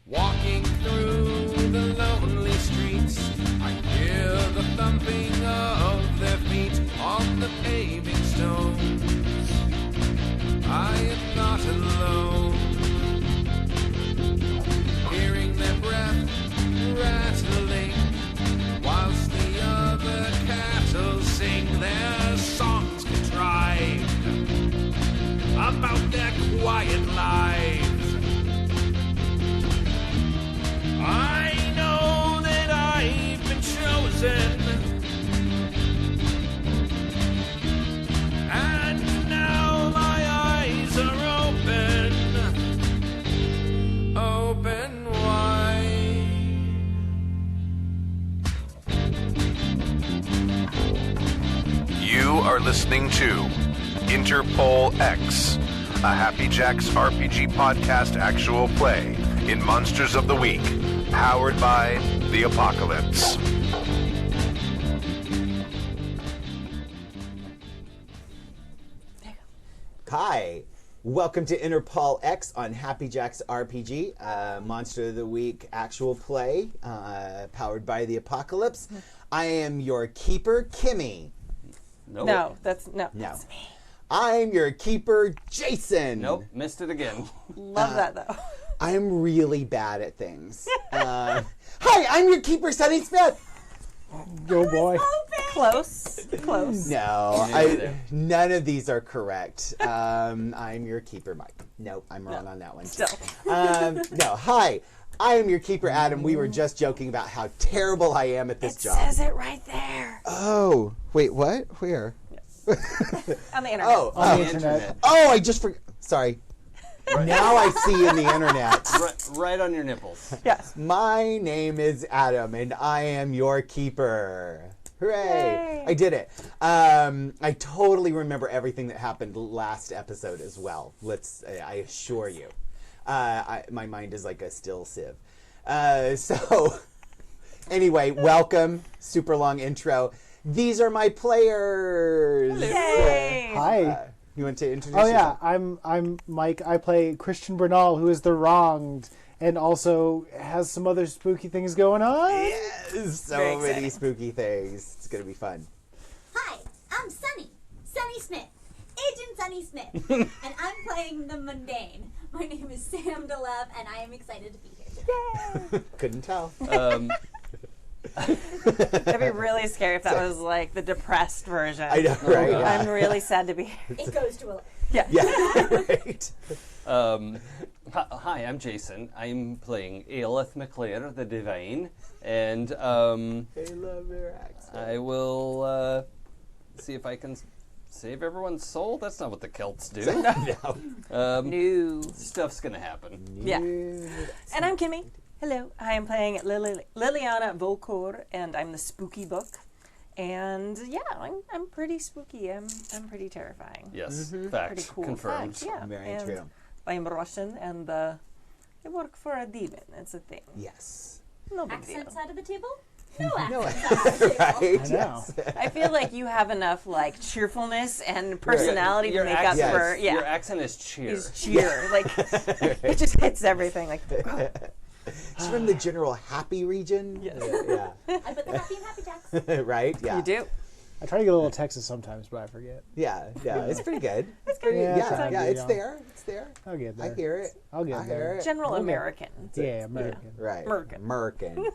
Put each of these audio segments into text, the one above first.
Walking through the lonely streets, I hear the thumping of their feet on the paving stones. I am not alone, hearing their breath rattling, whilst the other cattle sing their songs contrived about their quiet lives. I know that I've been chosen, and now my eyes are open wide. You are listening to Interpol X, a Happy Jacks RPG podcast actual play in Monsters of the Week, powered by the Apocalypse. Hi, welcome to Interpol X on Happy Jacks RPG, Monster of the Week actual play, powered by the Apocalypse. I am your keeper, Kimmy. Nope. No, that's me. I'm your keeper, Jason. Nope, missed it again. Love that though. I'm really bad at things. Hi, I'm your keeper, Sonny Smith. Go boy. Close. No, none of these are correct. I'm your keeper, Mike. Nope, I'm wrong on that one. Still. No, hi, I am your keeper, Adam. We were just joking about how terrible I am at this It job. says it right there. Oh, wait, what? Where? On the internet. On the internet. Oh, I just forgot. Sorry. Now I see in the internet. Right on your nipples. Yes. My name is Adam, and I am your keeper. Hooray! Yay. I did it. I totally remember everything that happened last episode as well. I assure you. My mind is like a still sieve. So, anyway, welcome. Super long intro. These are my players. Yay! Hi. You want to introduce Oh yeah, yourself? I'm Mike. I play Christian Bernal, who is the wronged, and also has some other spooky things going on. Yes! So Very many exciting. spooky things. It's going to be fun. Hi, I'm Sunny Smith, Agent Sunny Smith, and I'm playing the mundane. My name is Sam DeLove, and I am excited to be here today. Couldn't tell. That'd be really scary if that was like the depressed version. I know, right? Yeah. I'm really sad to be here. It goes to 11. Yeah, right. Hi, I'm Jason. I'm playing Aelith McClare, the Divine, and I love your accent. I will see if I can save everyone's soul. That's not what the Celts do. No. New. Stuff's gonna happen. Yeah. And I'm Kimmy. Hello. I am playing Liliana Volkor, and I'm the spooky book. And yeah, I'm pretty spooky. I'm pretty terrifying. Yes, Pretty fact cool. confirmed. Fact, yeah. Very and true. I'm Russian, and I work for a demon. It's a thing. Yes. No big deal. Accent side of the table? No No, accent side of the table. right? I know. Yes. I feel like you have enough like cheerfulness and personality to make up accent, for Your accent is cheer. is cheer. Like it just hits everything. Like She's from the general happy region. Yes. Yeah. I put the happy in Happy Jacks. Right? Yeah. you do. I try to get a little Texas sometimes, but I forget. Yeah. It's pretty good. It's good. Yeah, Yeah. try to Yeah. get It's on. there. It's there. I'll get there. I hear it. I'll get I there. hear it. General American. Yeah, American. Right. Merkin. Merkin.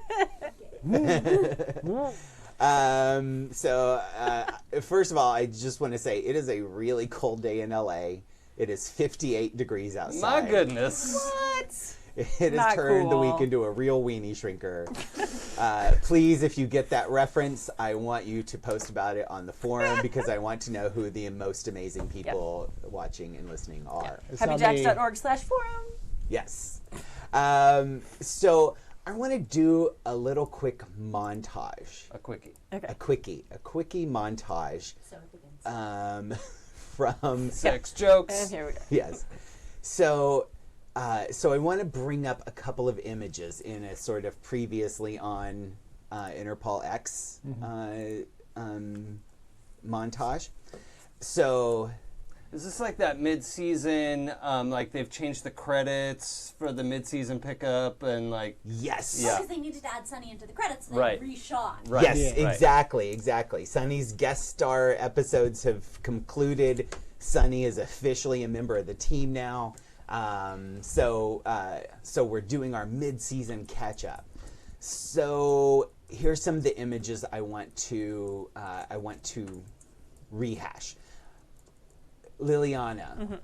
First of all, I just want to say it is a really cold day in LA. It is 58 degrees outside. My goodness. What? It has Not turned the cool. week into a real weenie shrinker. Please, if you get that reference, I want you to post about it on the forum because I want to know who the most amazing people watching and listening are. It's not me. HappyJacks.org/forum. Yes. So I want to do a little quick montage. A quickie. Okay. A quickie montage So it begins. from Sex jokes. And here we go. yes. So I want to bring up a couple of images in a sort of previously on Interpol X montage. So Is this like that mid-season, like they've changed the credits for the mid-season pickup and like... Yes. Yeah. Because they needed to add Sunny into the credits, so they Right. reshot. Right. Yes, Yeah. exactly. Sunny's guest star episodes have concluded. Sunny is officially a member of the team now. So we're doing our mid-season catch-up. So here's some of the images I want to rehash. Liliana,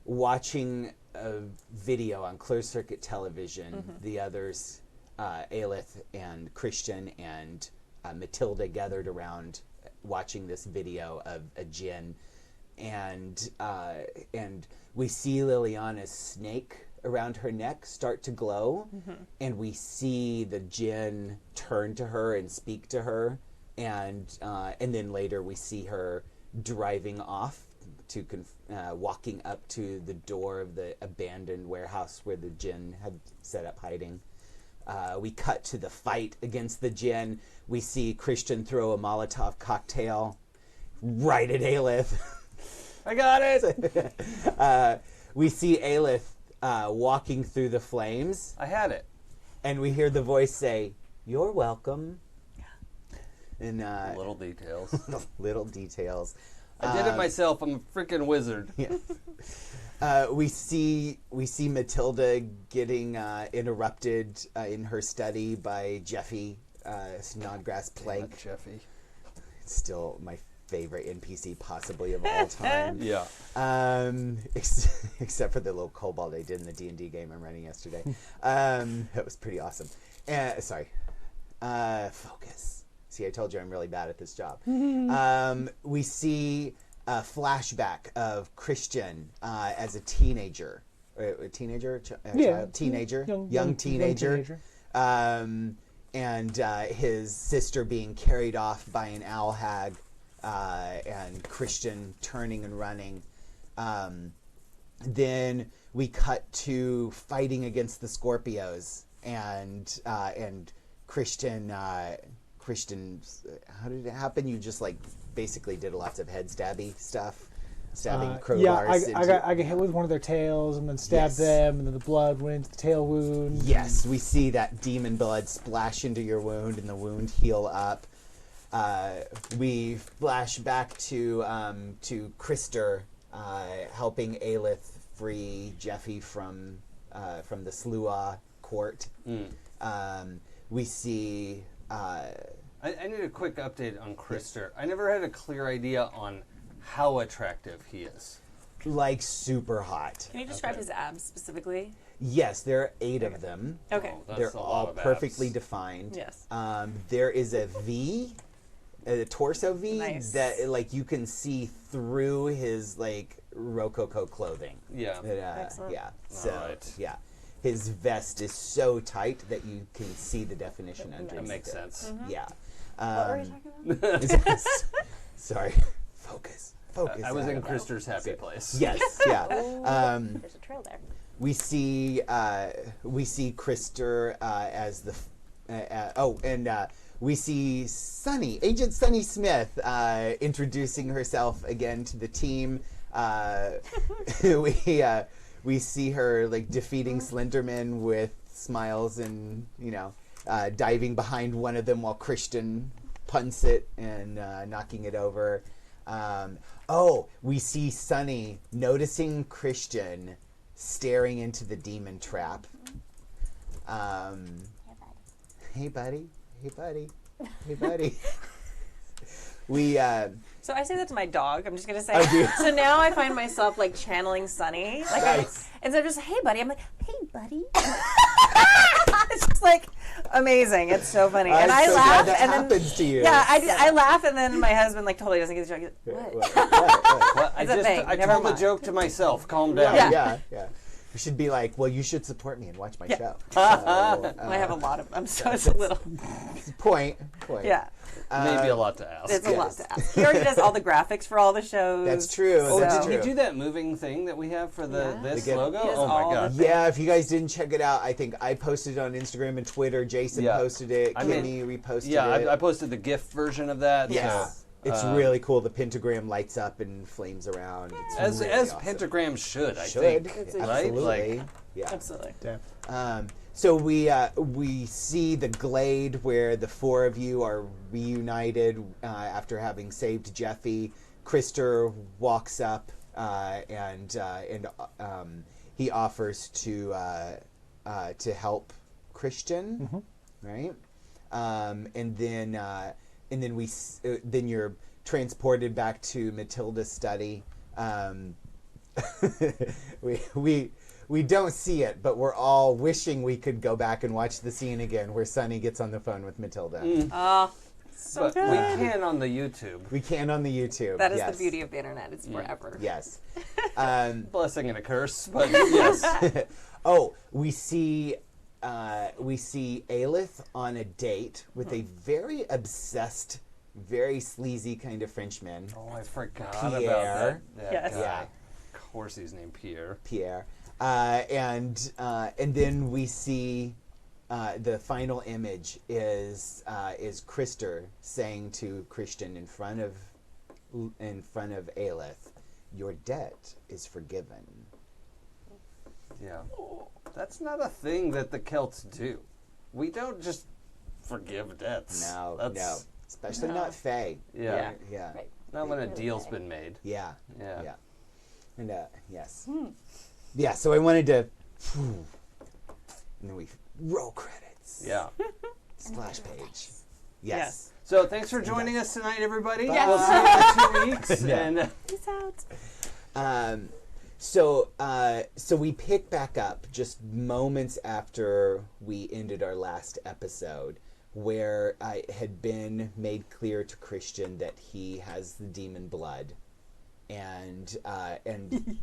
watching a video on closed circuit television, the others, Aelith and Christian and Matilda gathered around watching this video of a djinn, and we see Liliana's snake around her neck start to glow, and we see the djinn turn to her and speak to her, and then later we see her driving off to walking up to the door of the abandoned warehouse where the djinn had set up hiding. We cut to the fight against the djinn. We see Christian throw a Molotov cocktail right at Aelith. I got it! We see Aelith walking through the flames, I had it. and we hear the voice say, "You're welcome." And Little details. little details. I did it myself. I'm a freaking wizard. Yeah. We see Matilda getting interrupted in her study by Jeffy, Snodgrass Plank. Jeffy. Still my favorite NPC possibly of all time. Yeah. Except for the little kobold I did in the D&D game I'm running yesterday. That was pretty awesome. Sorry. Focus. See, I told you I'm really bad at this job. We see a flashback of Christian as a teenager. A teenager? Child? Teenager. Young teenager. And his sister being carried off by an owl hag, and Christian turning and running. Then we cut to fighting against the Scorpios, and Christian, how did it happen? You just like basically did lots of head stabby stuff, stabbing crowbars. I got hit with one of their tails and then stabbed them, and then the blood went into the tail wound. Yes, we see that demon blood splash into your wound and the wound heal up. We flash back to Krister helping Aelith free Jeffy from the Sluagh court. We see. I need a quick update on Krister. I never had a clear idea on how attractive he is. Like super hot. Can you describe his abs specifically? Yes, there are 8 of them. Okay. Oh, that's They're a lot all of perfectly abs. defined. Yes. There is a V, a torso V Nice. that like you can see through his like Rococo clothing. Yeah. Excellent. Yeah. So Alright. yeah, his vest is so tight that you can see the definition underneath. That makes it. sense. Yeah. What were you talking about? Sorry. Focus. I was in Krister's happy place. Yes. Yeah. There's a trail there. We see Krister as the we see Sunny, Agent Sunny Smith, introducing herself again to the team. We see her like defeating Slenderman with smiles and diving behind one of them while Christian punts it and knocking it over. We see Sunny noticing Christian staring into the demon trap. Hey buddy. So I say that to my dog. I'm just gonna say. Oh, do you? So now I find myself like channeling Sunny. Like Nice. instead of just hey buddy, I'm like hey buddy. It's just like amazing. It's so funny, and I'm I so laugh, glad that and then happens to you. yeah, I laugh, and then my husband like totally doesn't get the joke. He's like, what? Well, It's a thing. I Never told the mind. joke to myself. Calm down. Yeah. Yeah. You should be like, well, you should support me and watch my show. I have a lot of them, so it's a little. Point. Yeah, Maybe a lot to ask. it's a lot to ask. He already does all the graphics for all the shows. That's true. Oh, That's did true. you do that moving thing that we have for this The logo? He does Oh my all god. the Yeah, if you guys didn't check it out, I think I posted it on Instagram and Twitter. Jason Yeah. posted it. I mean- Kimmy reposted Yeah, it. I posted the GIF version of that. Yes. So It's really cool. The pentagram lights up and flames around. It's As really as awesome. pentagrams should, I Should, think. absolutely. Right? Like, Yeah. Absolutely. So we see the glade where the four of you are reunited after having saved Jeffy. Krister walks up and he offers to help Christian, right? And then you're transported back to Matilda's study. We don't see it, but we're all wishing we could go back and watch the scene again where Sunny gets on the phone with Matilda. So but good. we can on the YouTube. We can on the YouTube. That is yes. the beauty of the internet. It's forever. Yes. Blessing and a curse, but yes. Oh, we see Aelith on a date with a very obsessed, very sleazy kind of Frenchman. Oh, I forgot Pierre. about that Yes. guy. Yeah. Of course he's named Pierre. Pierre. And then we see the final image is Krister saying to Christian in front of Aelith, "Your debt is forgiven." Yeah. That's not a thing that the Celts do. We don't just forgive debts. No, especially No. not Fae. Yeah. Yeah, Right. Not when a deal's been made. yeah, Yeah. and yes, yeah. So I wanted to, and then we roll credits. Yeah. Splash page. Yes. Yes. So thanks for joining us tonight, everybody. Yes. We'll see you in 2 weeks. Yeah. And Peace out. So we pick back up just moments after we ended our last episode, where it had been made clear to Christian that he has the demon blood, and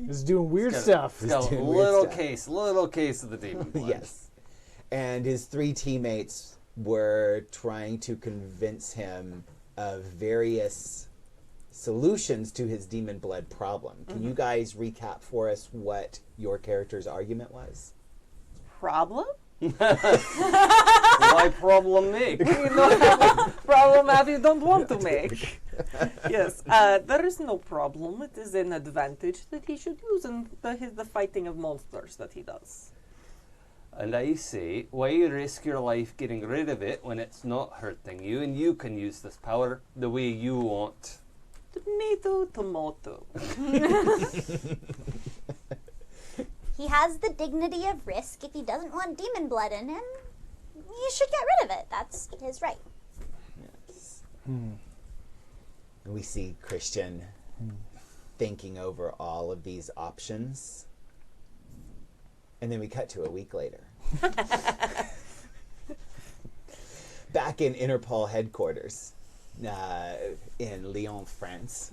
He's doing weird got stuff. a doing weird little case of the demon blood. yes, and his three teammates were trying to convince him of various solutions to his demon blood problem. Can you guys recap for us what your character's argument was? Problem? Why problem me? Problem if you don't want to make. Yes, there is no problem. It is an advantage that he should use in the fighting of monsters that he does. And I say, why risk your life getting rid of it when it's not hurting you and you can use this power the way you want? Tomato, tomato. He has the dignity of risk. If he doesn't want demon blood in him, you should get rid of it. That's his right. We see Christian thinking over all of these options. And then we cut to a week later. Back in Interpol headquarters in Lyon, France.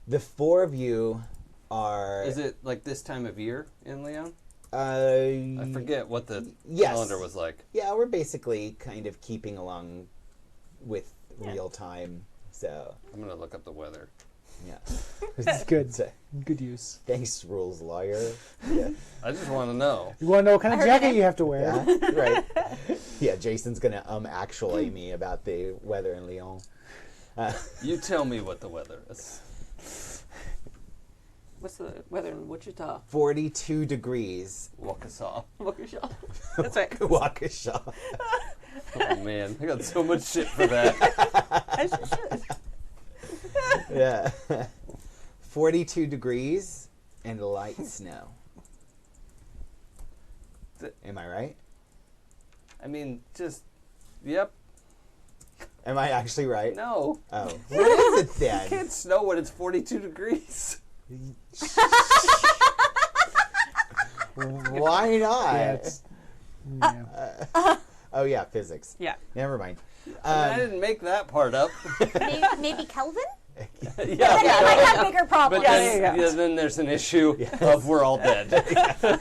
The four of you are... Is it like this time of year in Leon? I I forget what the Yes. calendar was like. Yeah, we're basically kind of keeping along with real time. So, I'm going to look up the weather. yeah. It's good. Good use. Thanks, rules lawyer. Yeah. I just want to know. You want to know what kind of jacket you have to wear? Yeah, right. Yeah, Jason's gonna actually me about the weather in Lyon. You tell me what the weather is. What's the weather in Wichita? 42 degrees. Waukesha. Waukesha. That's right. Waukesha. Oh man, I got so much shit for that. As you should. Yeah. 42 degrees and light snow. Am I right? I mean, just, yep, Am I actually right? no. Oh. What is it It then? can't snow when it's 42 degrees. Why not? Yeah, it's, yeah. Oh yeah, physics. Yeah. Never mind. I didn't make that part up. Maybe Kelvin? yeah, Then he might have bigger but problems. then, then there's an issue of we're all dead.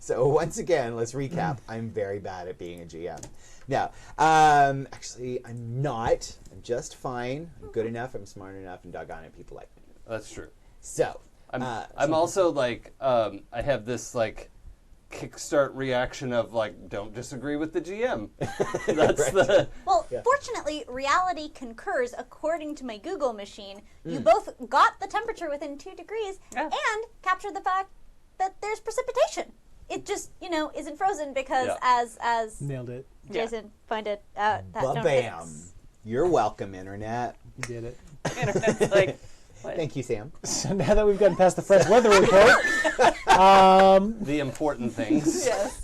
So once again, let's recap. I'm very bad at being a GM. No, actually, I'm not. I'm just fine. I'm good enough. I'm smart enough, and doggone it, people like me. That's true. So, I'm also like, I have this like kickstart reaction of like, don't disagree with the GM. That's the Well, fortunately, reality concurs according to my Google machine. You both got the temperature within 2 degrees and captured the fact that there's precipitation. It just, isn't frozen because as Nailed it. Jason pointed out, that don't Ba-bam. fix. You're welcome, Internet. You did it. Internet's like, what? Thank you, Sam. So now that we've gotten past the French weather report, the important things. Yes.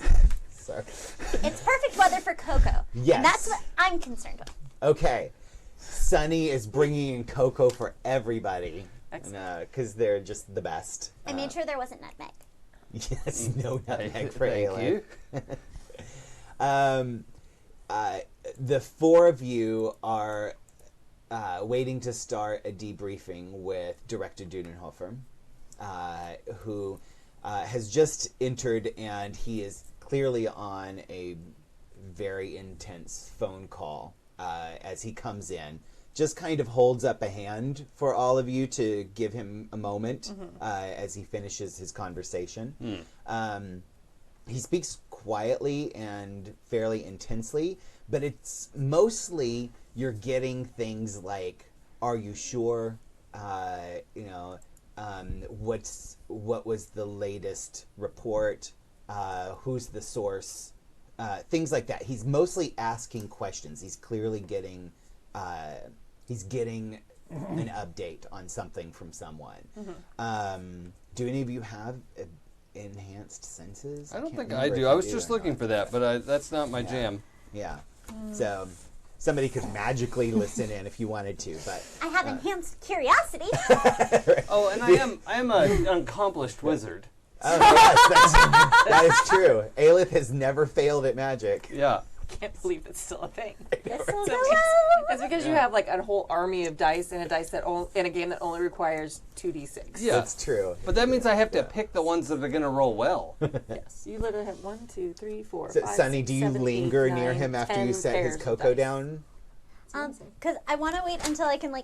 Sorry. It's perfect weather for cocoa. Yes. And that's what I'm concerned with. Okay. Sunny is bringing in cocoa for everybody. Excellent. Because they're just the best. I made sure there wasn't nutmeg. Yes, no nutmeg for Thank Ayla. you. The 4 of you are waiting to start a debriefing with Director Dudenhofer, who has just entered, and he is clearly on a very intense phone call as he comes in. Just kind of holds up a hand for all of you to give him a moment as he finishes his conversation. He speaks quietly and fairly intensely, but it's mostly you're getting things like, "Are you sure?" What was the latest report? Who's the source? Things like that. He's mostly asking questions. He's clearly getting an update on something from someone. Do any of you have enhanced senses? I don't can't think I remember do. if I you was do just or looking not. for that, but that's not my jam. Yeah. So somebody could magically listen in if you wanted to, but I have enhanced curiosity. Oh, and I am an accomplished wizard. oh yes, that is true. Aelith has never failed at magic. Yeah. Can't believe it's still a thing. This'll go It's because you have like a whole army of dice in a dice that in a game that only requires 2d6. Yeah. That's true. But that means I have to pick the ones that are going to roll well. Yes. You literally have 1, 2, 3, 4, So, 5, Sonny, 6, do you 7, 8, linger near 9, him after 10 you set his pairs of cocoa dice. down? Because I want to wait until I can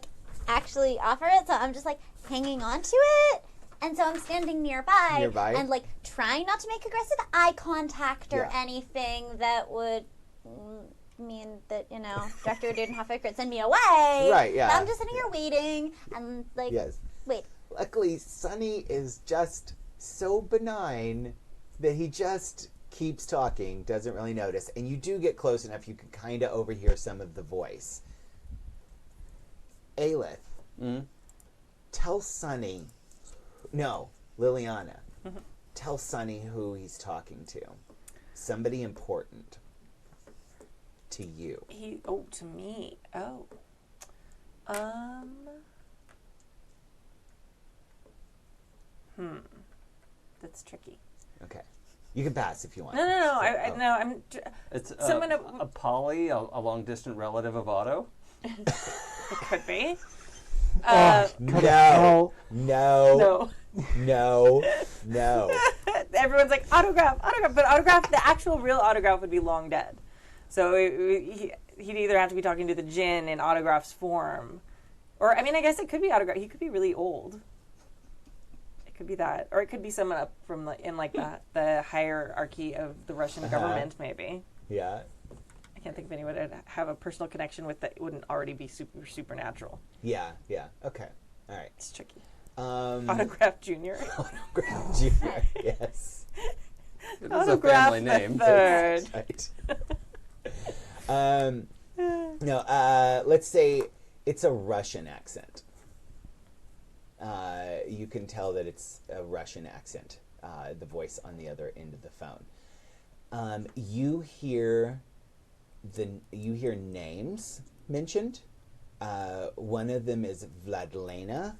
actually offer it, so I'm just hanging on to it. And so I'm standing nearby and trying not to make aggressive eye contact or anything that would mean that, Dr. Dudenhofer could send me away. Right, yeah. But I'm just sitting here waiting and Yes. wait. Luckily, Sonny is just so benign that he just keeps talking, doesn't really notice. And you do get close enough, you can kind of overhear some of the voice. Aelith, tell Sonny... No, Liliana. Tell Sonny who he's talking to. Somebody important to you. To me. Oh. That's tricky. Okay. You can pass if you want. No. I'm. It's Someone a Polly, a long-distant relative of Otto. It could be. No. No. Everyone's like autograph, but autograph. The actual real autograph would be long dead. So he'd either have to be talking to the djinn in autograph's form, or I guess it could be autograph. He could be really old. It could be that, or it could be someone up from the hierarchy of the Russian government, maybe. Yeah. I can't think of anyone I'd have a personal connection with that wouldn't already be supernatural. Yeah. Okay. All right. It's tricky. Autograph Junior. Autograph Junior. Yes. It is a family name. Third. That's right. No. Let's say it's a Russian accent. You can tell that it's a Russian accent. The voice on the other end of the phone. You hear names mentioned. One of them is Vladlena.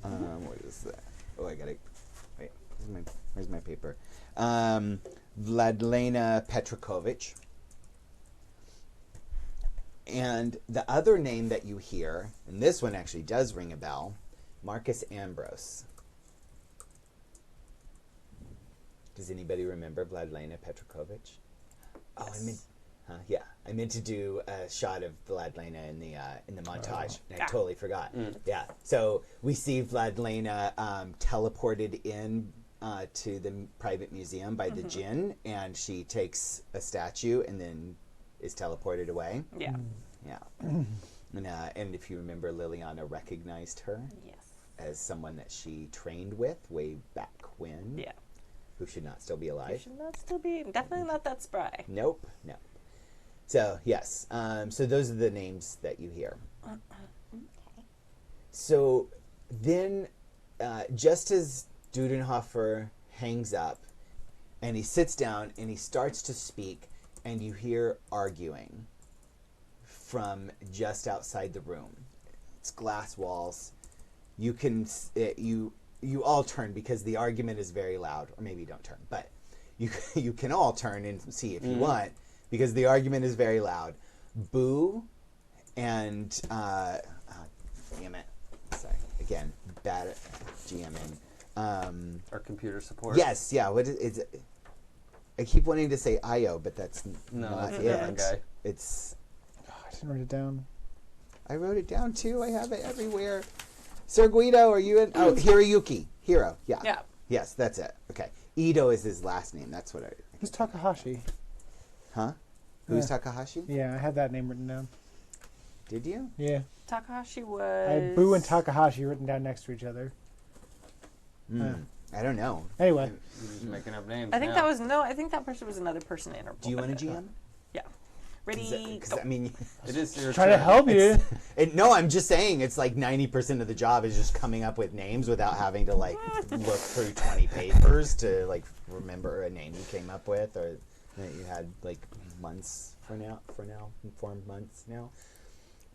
What is that? Oh, I gotta wait. Where's my paper? Vladlena Petrokovich. And the other name that you hear, and this one actually does ring a bell, Marcus Ambrose. Does anybody remember Vladlena Petrokovich? Oh, Yes. I meant to do a shot of Vladlena in the montage, and I totally forgot. Yeah, so we see Vladlena teleported in to the private museum by the djinn, and she takes a statue and then is teleported away. Yeah. Yeah. And if you remember, Liliana recognized her Yes. as someone that she trained with way back when. Yeah. Who should not still be You alive. should not still be, definitely not that spry. Nope. No. So, yes. So those are the names that you hear. Okay. So then, just as Dudenhofer hangs up and he sits down and he starts to speak, and you hear arguing from just outside the room. It's glass walls. You can you all turn because the argument is very loud, or maybe you don't turn, but you can all turn and see if you want because the argument is very loud. Boo and damn it, sorry again, bad at GMing. Our computer support. Yes, yeah. What is it? I keep wanting to say IO, but that's not that's a it. different guy. It's. Oh, I didn't write it down. I wrote it down too. I have it everywhere. Sir Guido, are you in? Oh, Hiroyuki. Hiro. Yeah. Yeah. Yes, that's it. Okay. Ito is his last name. That's what I. Who's Takahashi? Huh? Who's Yeah. Takahashi? Yeah, I had that name written down. Did you? Yeah. Takahashi I was. had Boo and Takahashi written down next to each other. I don't know. Anyway, You're just making up names. I think now. that was I think that person was another person in Interpol. Do you want a GM? Yeah. Ready? Because Go. I mean, It is your trying to turn. help you. no, I'm just saying it's like 90% of the job is just coming up with names without having to like look through 20 papers to like remember a name you came up with or that you had like months informed months now.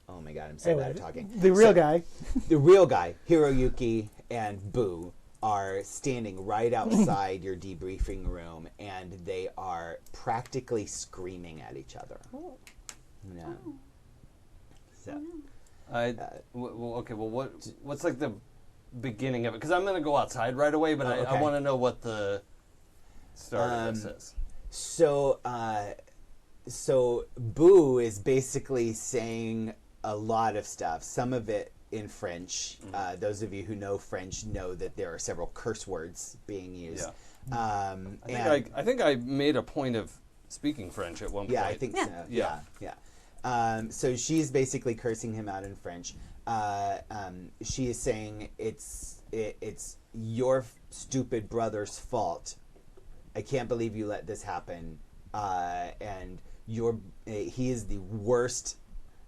Oh my god, I'm so bad at talking. The real guy. The real guy, Hiroyuki and Boo, are standing right outside your debriefing room, and they are practically screaming at each other. Oh. Yeah. So, Okay. Well, what's like the beginning of it? Because I'm gonna go outside right away, but I okay. want to know what the start of this is. So Boo is basically saying a lot of stuff. Some of it in French. Those of you who know French know that there are several curse words being used. Yeah. I think I made a point of speaking French at one point. Yeah, I think so. Yeah. So she's basically cursing him out in French. She is saying it's your stupid brother's fault. I can't believe you let this happen. And he is the worst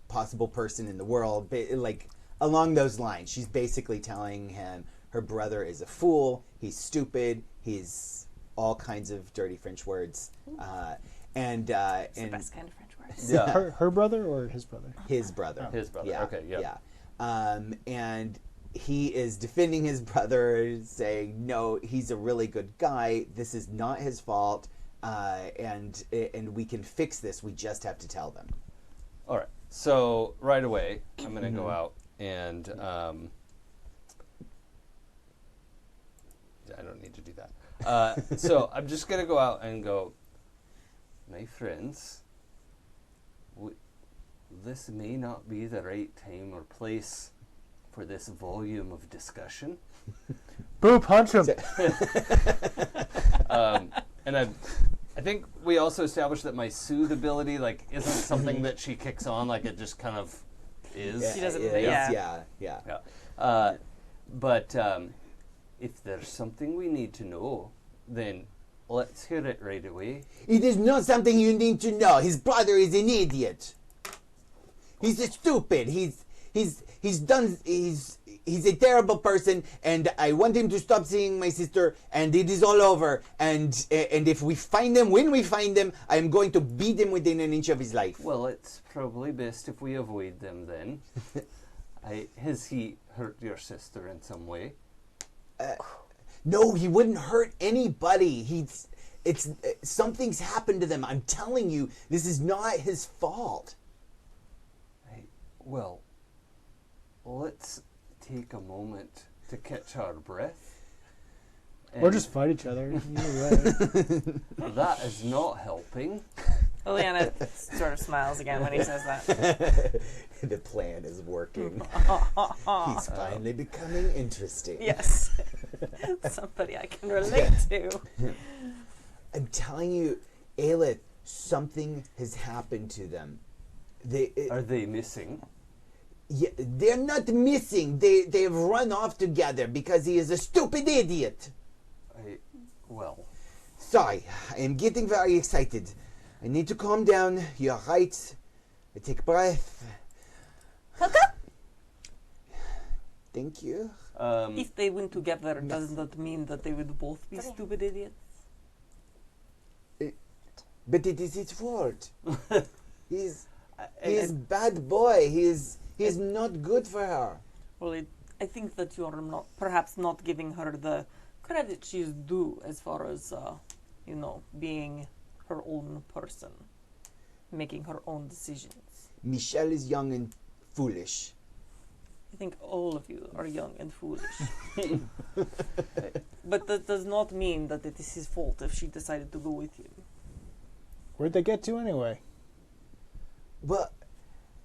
possible person in the world. Like along those lines, she's basically telling him her brother is a fool. He's stupid. He's all kinds of dirty French words. It's the best kind of French words. Yeah. Her brother or his brother? His brother. His brother. Yeah. Okay. Yeah. Yeah. And he is defending his brother, saying, "No, he's a really good guy. This is not his fault, and we can fix this. We just have to tell them." All right. So right away, I'm gonna go out and I don't need to do that. So I'm just gonna go out and go, my friends. This may not be the right time or place for this volume of discussion. Boo, punch him. And I think we also established that my soothe ability isn't something that she kicks on, it just kind of is. She doesn't. Yeah. But if there's something we need to know, then let's hear it right away. It is not something you need to know. His brother is an idiot. He's a stupid. He's a terrible person, and I want him to stop seeing my sister, and it is all over. And if we find him, when we find him, I am going to beat him within an inch of his life. Well, it's probably best if we avoid them then. Has he hurt your sister in some way? No, he wouldn't hurt anybody. Something's happened to them. I'm telling you, this is not his fault. Well, let's take a moment to catch our breath. Or just fight each other. Either way. That is not helping. Liliana sort of smiles again when he says that. The plan is working. He's finally becoming interesting. Yes. Somebody I can relate to. I'm telling you, Aelith, something has happened to them. Are they missing? Yeah, they're not missing. They've run off together because he is a stupid idiot. Well. Sorry, I am getting very excited. I need to calm down. You're right. I take a breath. Coco? Thank you. If they went together, doesn't that mean that they would both be stupid idiots? But it is his fault. He's bad boy. He's not good for her. Well, I think that you are perhaps not giving her the credit she's due as far as, being her own person, making her own decisions. Michelle is young and foolish. I think all of you are young and foolish. But that does not mean that it is his fault if she decided to go with you. Where'd they get to anyway? Well,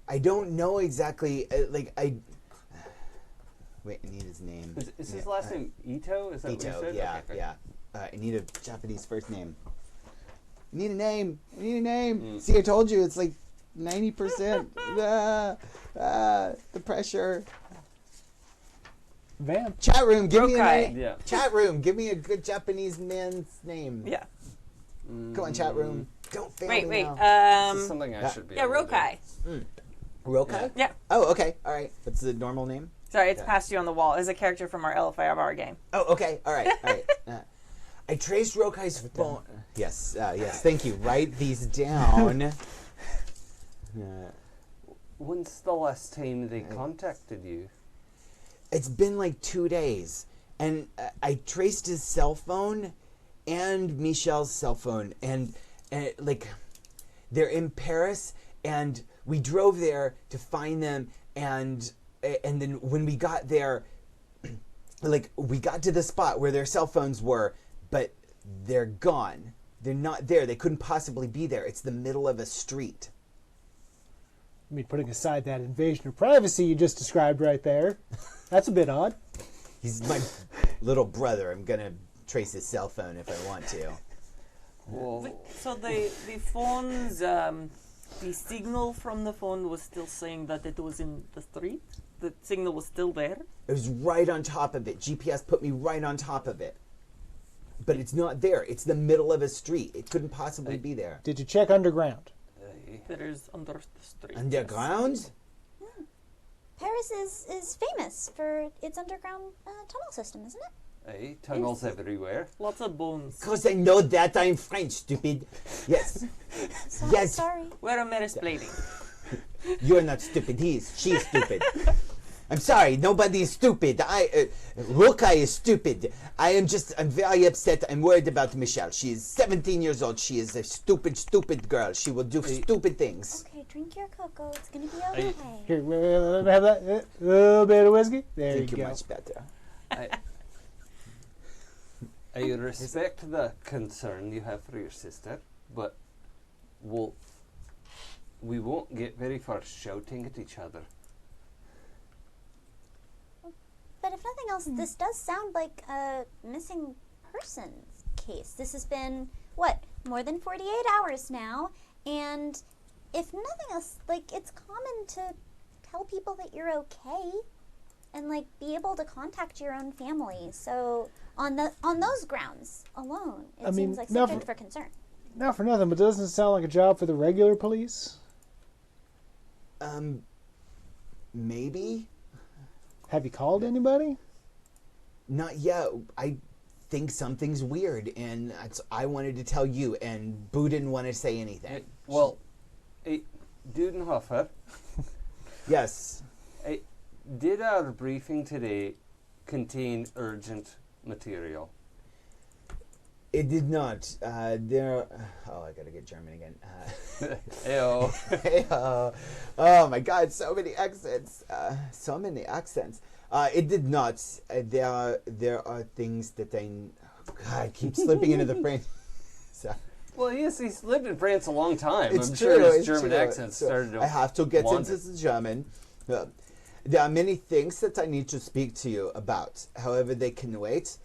I don't know exactly. Wait, I need his name. Is his last name Ito? Is that what you Ito, said? yeah, Okay. yeah. I need a Japanese first name. I need a name. See, I told you, it's like 90%. The pressure. Vamp. Chat room, give me a Rokai. name. Yeah. Chat room, give me a good Japanese man's name. Yeah. Come on, chat room. Don't fail Wait. me now. This is something I should be. Yeah, able to do. Rokai. Rokai? Yeah. Oh, okay. All right. What's the normal name? Sorry, it's past you on the wall. It's a character from our LFIR game. Oh, okay. All right. I traced Rokai's phone. Yes. Thank you. Write these down. When's the last time they contacted you? It's been like 2 days, and I traced his cell phone and Michelle's cell phone, and like they're in Paris, and we drove there to find them, and then when we got there, like we got to the spot where their cell phones were, but they're gone. They're not there. They couldn't possibly be there. It's the middle of a street. I mean, putting aside that invasion of privacy you just described right there, that's a bit odd. He's my little brother. I'm gonna trace his cell phone if I want to. Well, So the phone's the signal from the phone was still saying that it was in the street. The signal was still there. It was right on top of it. GPS put me right on top of it. But it's not there. It's the middle of a street. It couldn't possibly be there. Did you check underground? There is under the street. Underground? Paris is famous for its underground tunnel system, isn't it? tunnels everywhere. Lots of bones. Because I know that I'm French, stupid. Yes. Yes. Sorry. We're a marisplating. You're not stupid. She's stupid. I'm sorry. Nobody is stupid. Rokai is stupid. I'm very upset. I'm worried about Michelle. She is 17 years old. She is a stupid girl. She will do stupid things. Okay, drink your cocoa. It's gonna be okay. Here, let me have that. A little bit of whiskey. There Thank you you go. much better. I respect the concern you have for your sister, but we won't get very far shouting at each other. But if nothing else, this does sound like a missing persons case. This has been, more than 48 hours now, and if nothing else, it's common to tell people that you're okay and, be able to contact your own family. So on those grounds alone, it seems like something for concern. Not for nothing, but doesn't it sound like a job for the regular police? Maybe? Have you called anybody? Not yet. I think something's weird, and I wanted to tell you, and Boo didn't want to say anything. Dudenhofer. Yes. Did our briefing today contain urgent material? It did not. I gotta get German again. Ayo. Oh my God, so many accents. It did not. There are things that I keep slipping into the brain. So. Well, he's lived in France a long time. It's I'm true, sure his it's German true. accent started to I have to get wander. into the German. There are many things that I need to speak to you about. However, they can wait.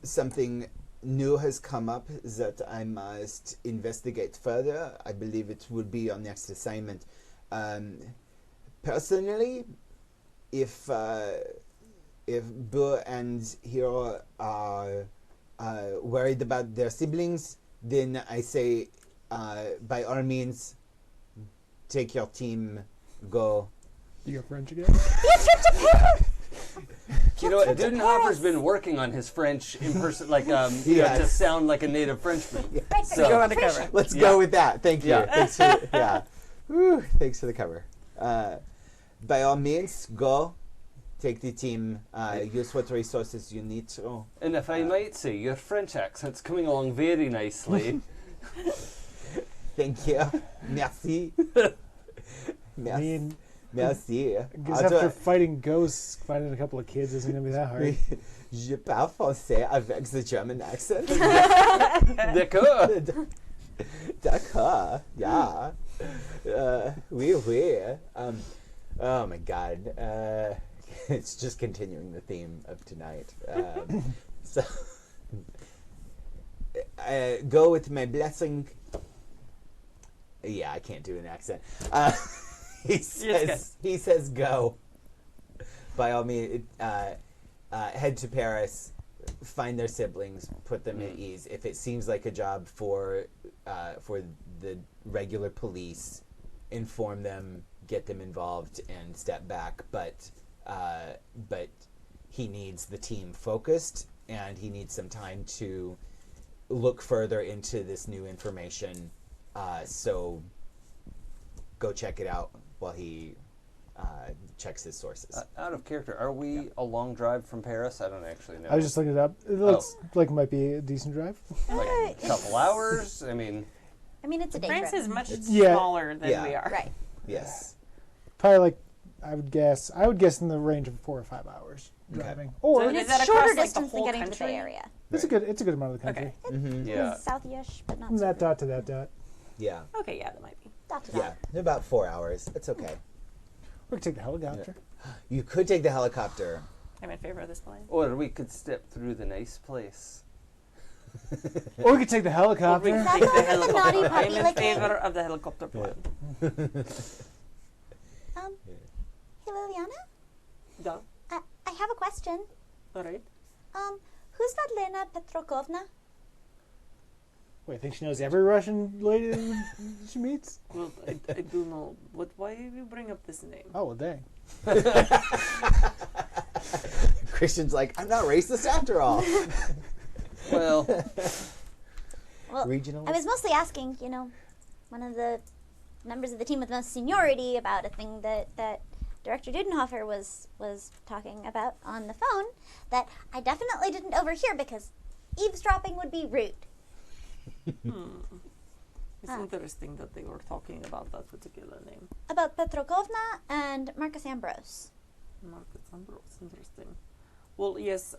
Something new has come up that I must investigate further. I believe it will be our next assignment. Personally, if Boo and Hiro are worried about their siblings, then I say, by all means, take your team, go. You got French again? You know, Dudenhofer's been working on his French in person, like to sound like a native Frenchman. Right, So- Go undercover. Let's go with that. Thank you. Yeah. Thanks for Woo, thanks for the cover. By all means, go. Take the team. Use what resources you need to. And if I might say, your French accent's coming along very nicely. Thank you. Merci. I Merci. mean, Merci. I guess after fighting ghosts, finding a couple of kids isn't going to be that hard. Je parle français avec the German accent. D'accord. D'accord. Yeah. Oui, oui. Oh my God. It's just continuing the theme of tonight. So, go with my blessing. Yeah, I can't do an accent. He says go. By all means, head to Paris, find their siblings, put them at ease. If it seems like a job for the regular police, inform them, get them involved, and step back. But he needs the team focused, and he needs some time to look further into this new information. So go check it out while he checks his sources. Out of character, are we a long drive from Paris? I don't actually know. I was just looking it up. It looks like it might be a decent drive. like a couple hours. I mean, it's a day France trip. is much Yeah. smaller than Yeah. we are. Right. Yes. Probably like, I would guess in the range of 4 or 5 hours driving. So Or And is it's that shorter across, like, the distance than whole getting to the Bay country? Area. it's a good amount of the country. Okay. yeah. South-ish, but not From that super. dot to that dot. Yeah. Okay, yeah, that might be. Dot to Yeah. dot. About 4 hours. It's okay. We could take the helicopter. You could take the helicopter. I'm in favor of this plan. Or we could step through the nice place. Or we could take the helicopter. Or we That's take the all in the naughty helicopter. puppy, I'm in like favor of the helicopter plan. Hey, Liliana? Yeah. I have a question. All right. Who's that Lena Petrokovna? Wait, I think she knows every Russian lady that she meets? Well, I do know. Why do you bring up this name? Oh, well, dang. Christian's like, I'm not racist after all. Well, Well, Regional. I was mostly asking, one of the members of the team with most seniority about a thing that Director Dudenhofer was talking about on the phone that I definitely didn't overhear because eavesdropping would be rude. It's interesting that they were talking about that particular name. About Petrokovna and Marcus Ambrose. Marcus Ambrose. Interesting. Well, yes,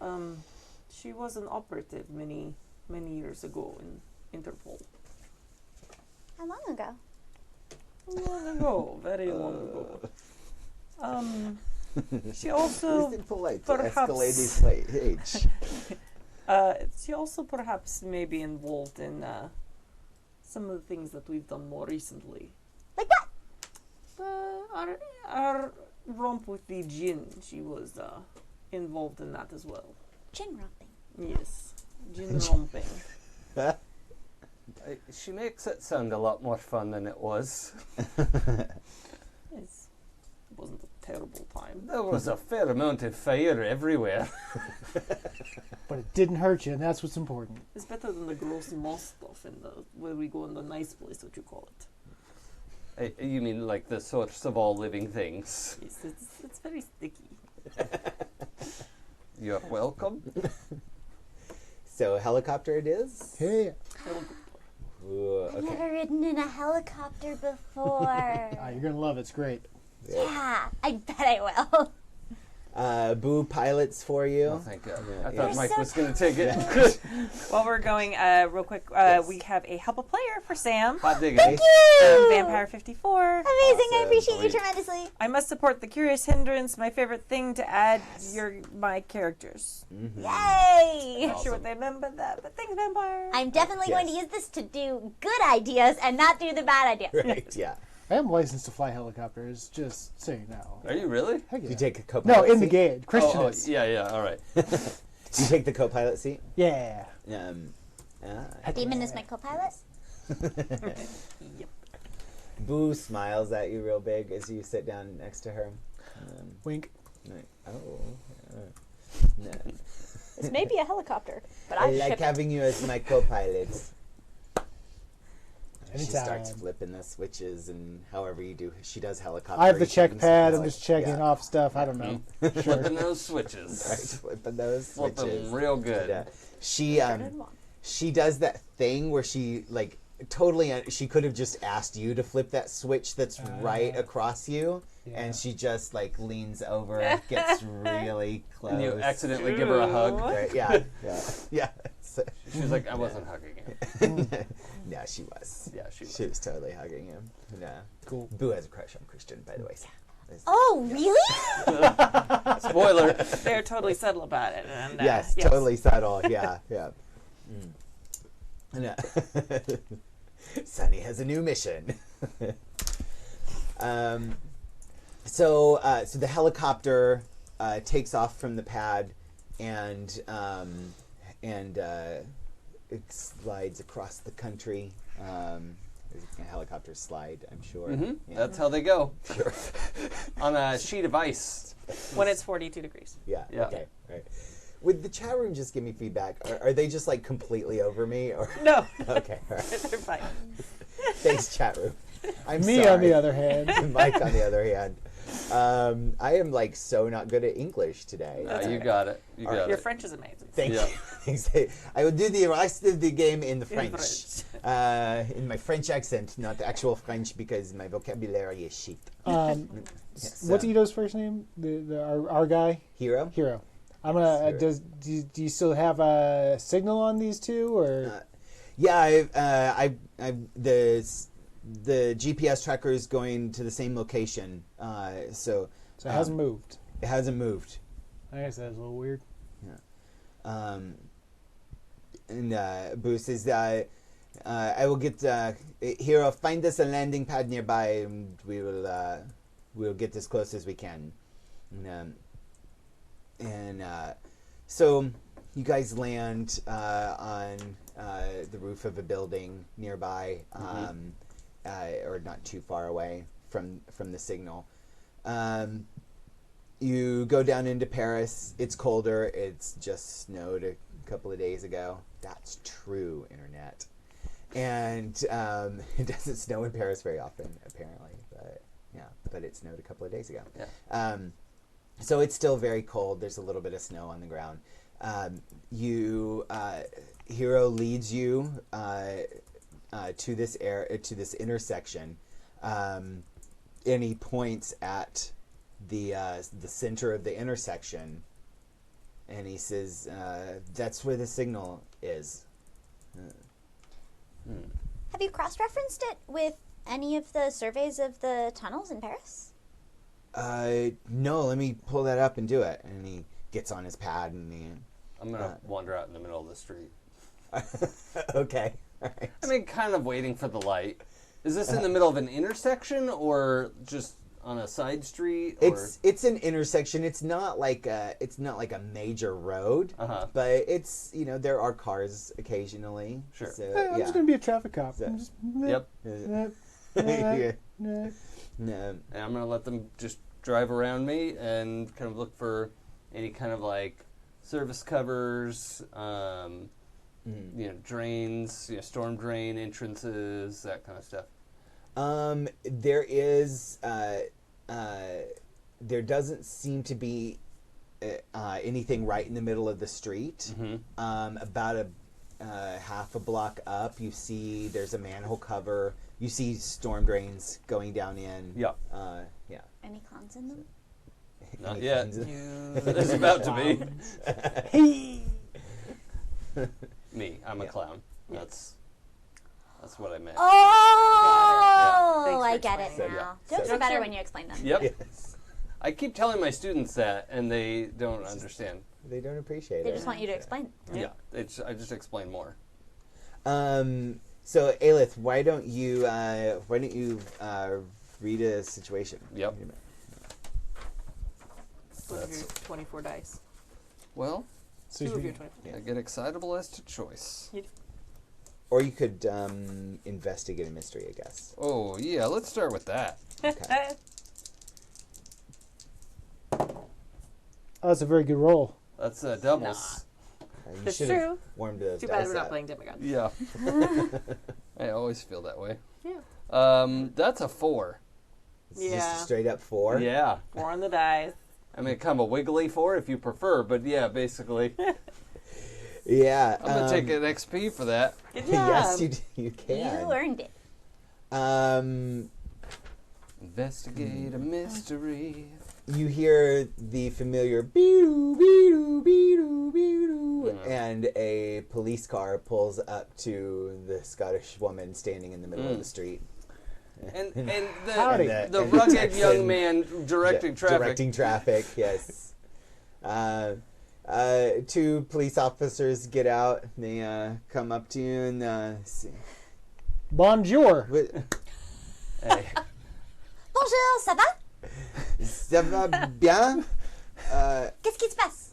she was an operative many years ago in Interpol. How long ago? Long ago, very long ago. She also Isn't polite perhaps- to escalate his age. she also perhaps may be involved in some of the things that we've done more recently. Like what? Our romp with the Jinn, she was involved in that as well. Gin romping. Yes, Jinn romping. she makes it sound a lot more fun than it was. It wasn't a terrible time. There was a fair amount of fire everywhere. But it didn't hurt you, and that's what's important. It's better than the gross moss stuff where we go in the nice place, what you call it. You mean like the source of all living things? Yes, it's very sticky. You're welcome. So helicopter it is? Hey. Ooh, I've okay. never ridden in a helicopter before. You're going to love it. It's great. Yeah, I bet I will. Boo pilots for you. Oh, thank God. Yeah, I thought yeah. Mike was going to take it. While we're going, real quick, we have a help a player for Sam. Hot diggity. Vampire 54. Amazing, I Awesome. appreciate you Sweet. tremendously. I must support the curious hindrance. My favorite thing to add my characters. Yay! Not sure what they meant by that, but thanks, Vampire. I'm definitely Yes. going to use this to do good ideas and not do the bad ideas. Right, yeah. I am licensed to fly helicopters, just so you know. Are you really? Heck Do yeah. you take a co-pilot No, in the seat? game. Christian Oh, is. yeah, all right. Do you take the co-pilot seat? Yeah. Demon is my co-pilot. Boo smiles at you real big as you sit down next to her. Wink. Like, oh. No. This may be a helicopter, but I like having you as my co-pilot. She Anytime. starts flipping the switches and however you do. She does helicopter. I have the check races. pad. It's I'm like- just checking yeah. off stuff. I don't know. Flipping those switches. Right, flipping those Flip switches. them real good. Yeah. She does that thing where she like totally. She could have just asked you to flip that switch that's right across you, and she just like leans over, gets really close. And you accidentally give her a hug. Right, yeah. So- She was like, I wasn't hugging him. no, she was. Yeah, she was. She was totally hugging him. No. Cool. Boo has a crush on Christian, by the way. Oh, really? Spoiler. They're totally subtle about it. And, Yes, yes. totally subtle. Yeah. No. Sunny has a new mission. So the helicopter takes off from the pad and it slides across the country. Helicopters slide, I'm sure. Mm-hmm. Yeah. That's how they go. Sure. On a sheet of ice. When it's 42 degrees. Yeah. Yeah. Okay. Right. Would the chat room just give me feedback? Are they just like completely over me? Or No. okay. All right. They're fine. Thanks, chat room. I'm Me, sorry. on the other hand. Mike, on the other hand, I am like so not good at English today. You got it. You got Your it. French is amazing. Thank Yeah. you. Thanks. I will do the rest of the game in the French, French. in my French accent, not the actual French, because my vocabulary is shit. Yes, What's Ito's first name? Our guy? Hero? Hero. I'm gonna. Hero. Do you still have a signal on these two, or? Yeah, the GPS tracker is going to the same location, so So it hasn't moved. it hasn't moved. I guess that's a little weird. And Boo says, I will get Hero. Find us a landing pad nearby, and we'll get as close as we can. So you guys land on the roof of a building nearby, or not too far away from the signal. You go down into Paris. It's colder. It's just snowed a couple of days ago. That's true, internet. And it doesn't snow in Paris very often, apparently. But it snowed a couple of days ago. Yeah. So it's still very cold. There's a little bit of snow on the ground. Hero leads you to this intersection, and he points at the center of the intersection, and he says, "That's where the signal is." Have you cross-referenced it with any of the surveys of the tunnels in Paris? No. Let me pull that up and do it. And he gets on his pad and I'm going to wander out in the middle of the street. okay. All right. I mean, kind of waiting for the light. Is this in the middle of an intersection or just on a side street? Or? It's an intersection. It's not like a major road, but it's there are cars occasionally. Sure. So, I'm just gonna be a traffic cop. So- I'm just, Yep. Yeah. nah. No. And I'm going to let them just drive around me and kind of look for any kind of like service covers, drains, storm drain entrances, that kind of stuff. There is there doesn't seem to be anything right in the middle of the street. About a half a block up, you see there's a manhole cover. You see storm drains going down in. Yeah. Yeah. Any cons in them? Not Any yet. kinds of- It's about to be. Hey. Me. I'm a clown. That's what I meant. Oh, Thanks for I get it explaining. now. So- Jokes are better when you explain them. Yep. Yes. I keep telling my students that, and they don't understand. They don't appreciate it. They just want you to explain. Yeah. I just explain more. So Aelith, why don't you read a situation? Yep. Flip of your 24 dice. Well, So Two of you- your 24. I get excitable as to choice. Or you could investigate a mystery, I guess. Oh, yeah, let's start with that. Okay. Oh, that's a very good roll. That's doubles. You That's should have true. warmed those Too bad dice we're not up. playing demigods. Yeah. I always feel that way. Yeah. That's a 4. It's just Yeah. a straight up 4. Yeah. 4 on the dice. I mean, kind of a wiggly 4 if you prefer, but yeah, basically. Yeah. I'm going to take an XP for that. Good job. Yes, you can. You earned it. Investigate a mystery. You hear the familiar beedoo, beedoo, beedoo, beedoo, and a police car pulls up to the Scottish woman standing in the middle of the street. And Howdy. the And rugged Texan young man directing traffic. Directing traffic, yes. 2 police officers get out. They come up to you and say, Bonjour. Hey. Bonjour, ça va? Ça va bien? Qu'est-ce qui se passe?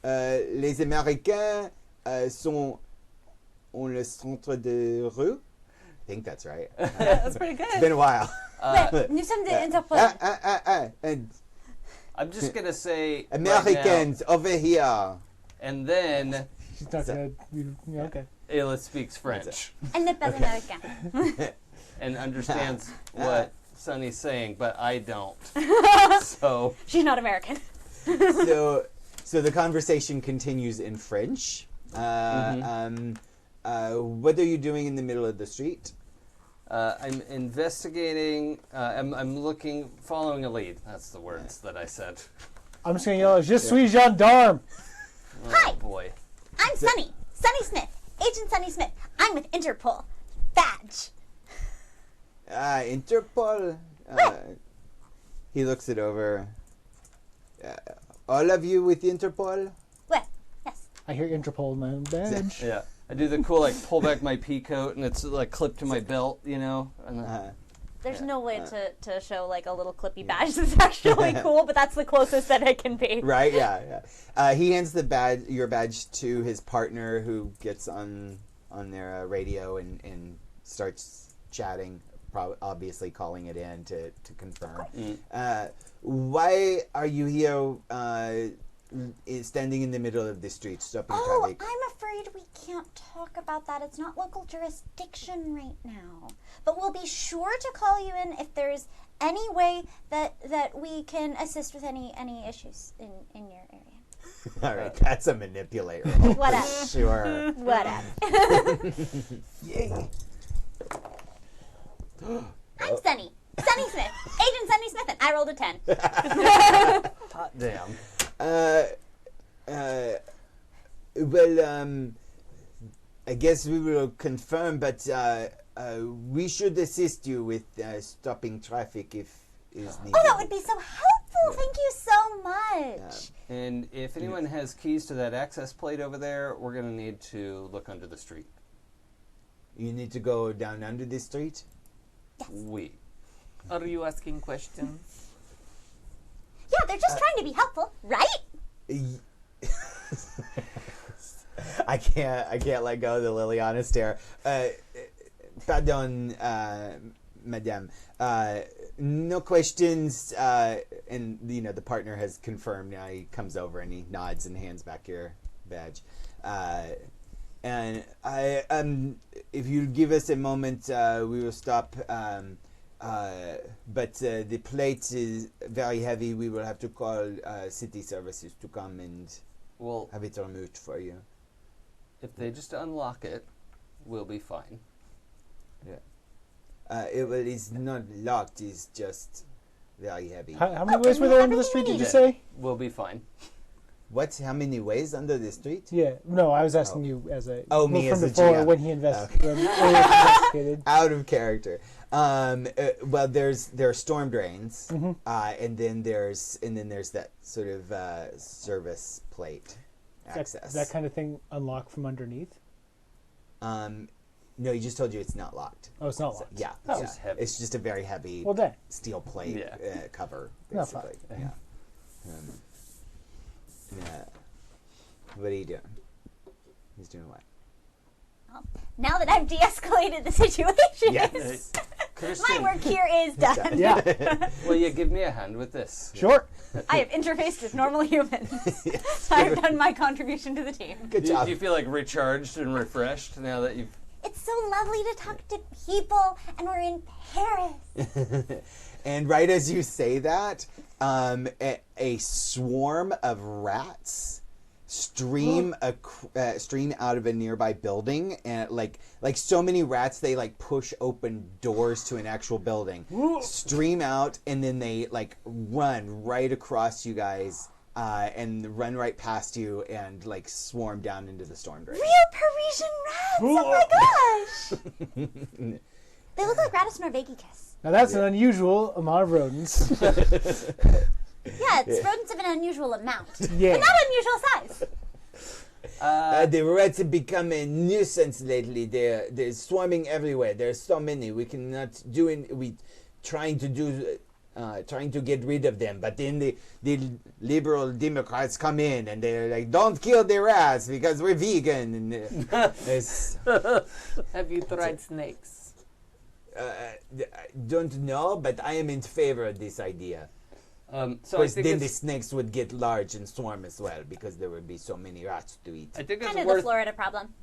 Les Américains sont en le centre de rue. I think that's right. That's pretty It's good. been a while. Ouais, nous sommes de Interpol. And I'm just going to say. Americans over here. Right now, and then She's not gonna. Yeah, okay. Ayla speaks French Elle n'est pas américaine. and understands what Sunny's saying, but I don't. So. She's not American. So the conversation continues in French. What are you doing in the middle of the street? I'm investigating. I'm looking, following a lead. That's the words that I said. I'm just gonna yell, "Je suis gendarme." Oh Hi. boy. I'm Sunny. Sunny Smith. Agent Sunny Smith. I'm with Interpol. Badge. Interpol. He looks it over. All of you with Interpol? Well, yes. I hear Interpol in my own badge. Yeah. I do the cool, like, pull back my pea coat and it's, like, clipped to my belt, you know? And There's no way to show like a little clippy badge that's actually cool, but that's the closest that it can be. Right? Yeah. He hands your badge to his partner, who gets on their radio and starts chatting, obviously calling it in to confirm. Why are you here standing in the middle of the street, stopping traffic? I'm afraid we can't talk about that. It's not local jurisdiction right now. But we'll be sure to call you in if there's any way that we can assist with any issues in your area. All right, that's a manipulator. Whatever. Sure. Whatever. Yay. I'm Sunny. Sunny Smith. Agent Sunny Smith, and I rolled a 10. hot damn. Well, I guess we will confirm, but we should assist you with stopping traffic if is needed. Oh, that would be so helpful. Thank you so much. And if anyone has keys to that access plate over there, we're going to need to look under the street. You need to go down under the street? We. Are you asking questions? Yeah, they're just trying to be helpful, right? I can't let go of the Liliana stare. Pardon, madame. No questions. And the partner has confirmed. Now he comes over and he nods and hands back your badge. And if you give us a moment, we will stop. But the plate is very heavy. We will have to call city services to come and Well, have it removed for you. if they just unlock it, we'll be fine. It is not locked. It's just very heavy. How many ways were there under the street, did you say? We'll be fine. What's how many ways under the street? Yeah. No, I was asking you as a... Me from as a before GM. when he investigated. Out of character. Well, there are storm drains, and then there's that sort of service plate access. That kind of thing unlocked from underneath? No, he just told you it's not locked. Oh, it's not locked. Yeah, Oh. yeah. Heavy. It's just a very heavy Well, dang. steel plate cover, Not fun. basically. Yeah. Yeah. What are you doing? He's doing what? Now that I've de-escalated the situation, Yes. my Christian, work here is done. Yeah. will you give me a hand with this? Sure. I have interfaced with normal humans. I've done my contribution to the team. Good Do job. you feel like recharged and refreshed now that you've... It's so lovely to talk to people, and we're in Paris. And right as you say that, a swarm of rats stream out of a nearby building, and like so many rats, they like push open doors to an actual building, stream out, and then they like run right across you guys, and run right past you, and like swarm down into the storm drain. Real Parisian rats! Oh my gosh! They look like Ratus Norvegicus. Now that's an unusual amount of rodents. Yeah, it's rodents of an unusual amount. Yeah. But not unusual size. The rats have become a nuisance lately. They're swarming everywhere. There's so many. We cannot do it. Trying to get rid of them, but then the liberal Democrats come in and they're like, "Don't kill the rats because we're vegan." And it's, Have you tried snakes? I don't know, but I am in favor of this idea. So Of I course, think then the it's, snakes would get large and swarm as well because there would be so many rats to eat. I think it's Kind of the worth... Florida problem.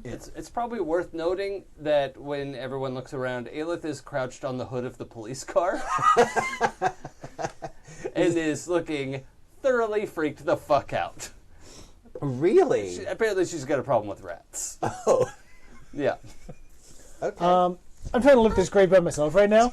It's probably worth noting that when everyone looks around, Aelith is crouched on the hood of the police car and is looking thoroughly freaked the fuck out. Really? Apparently she's got a problem with rats. Oh, Yeah. okay. I'm trying to lift this crate by myself right now.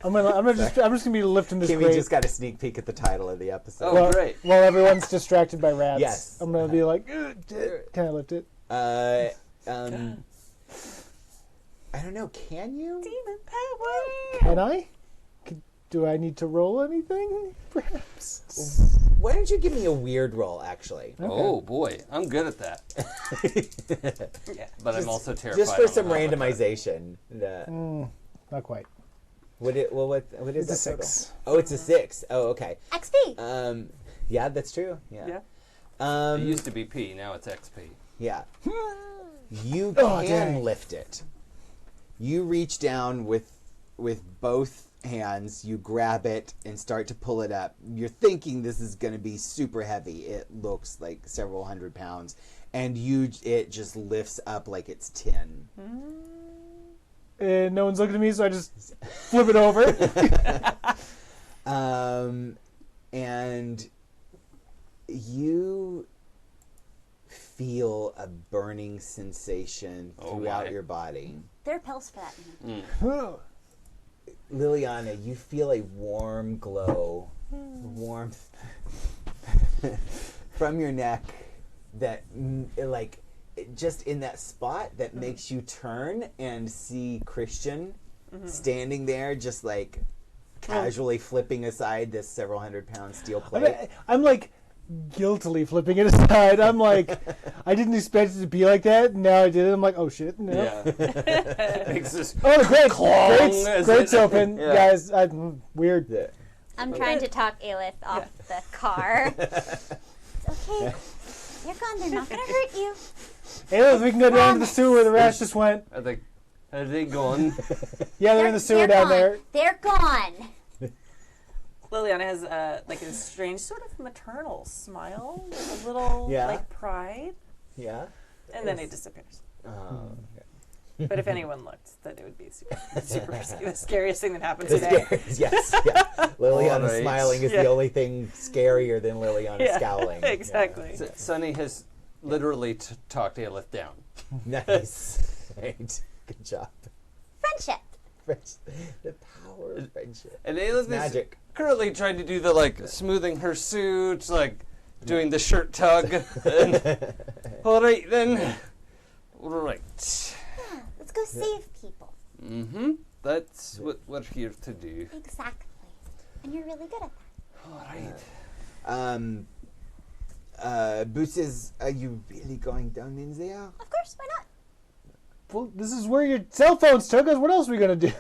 I'm just gonna be lifting this Kimmy crate just got a sneak peek at the title of the episode. Oh, great. while everyone's distracted by rats. Yes. I'm gonna be like, can I lift it? I don't know. Can you? Demon power! Can I? Do I need to roll anything? Perhaps. Why don't you give me a weird roll, actually? Oh boy, I'm good at that. But I'm also terrified. Just for on some the roll. randomization. Not quite. What is It's a that total? 6. Oh, it's a 6. Oh, okay. XP. Yeah, that's true. Yeah. It used to be P, now it's XP. Yeah. You Oh, can dang. lift it. You reach down with both hands, you grab it and start to pull it up. You're thinking this is going to be super heavy. It looks like several hundred pounds, and it just lifts up like it's tin. And no one's looking at me, so I just flip it over. And you feel a burning sensation throughout my. your body. There are pills for that. Liliana, you feel a warm glow, warmth from your neck that, like, just in that spot that makes you turn and see Christian standing there, just like casually flipping aside this several hundred-pound steel plate. I'm like guiltily flipping it aside. I'm like, I didn't expect it to be like that. And now I did it. I'm like, oh shit. No. Yeah. Makes this Oh, great. as Great's it- open. Yeah. Guys, weird. Yeah. I'm trying to talk Aelith off the car. It's okay. They're gone. They're not going to hurt you. Hey, look, we can go down to the sewer where the rats just went. Are they gone? Yeah, they're in the sewer down gone. there. They're gone. Liliana has like a strange sort of maternal smile, with a little Yeah. like pride, Yeah? and then it disappears. Oh, But if anyone looked, then it would be super the scariest thing that happened the today. scares, yes. Yeah. Liliana Alright. smiling is Yeah. the only thing scarier than Liliana scowling. Exactly. Sunny has literally talked Aelith down. Yeah. Nice. Right. Good job. Friendship. The power of friendship. And Aelith is Magic. currently trying to do the, like, smoothing her suit, like, doing the shirt tug. And, all right, then. All right. Yeah, let's go save people. Mm-hmm. That's what we're here to do. Exactly. And you're really good at that. All right. Boots says, are you really going down in there? Of course, why not? Well, this is where your cell phones took us. What else are we going to do?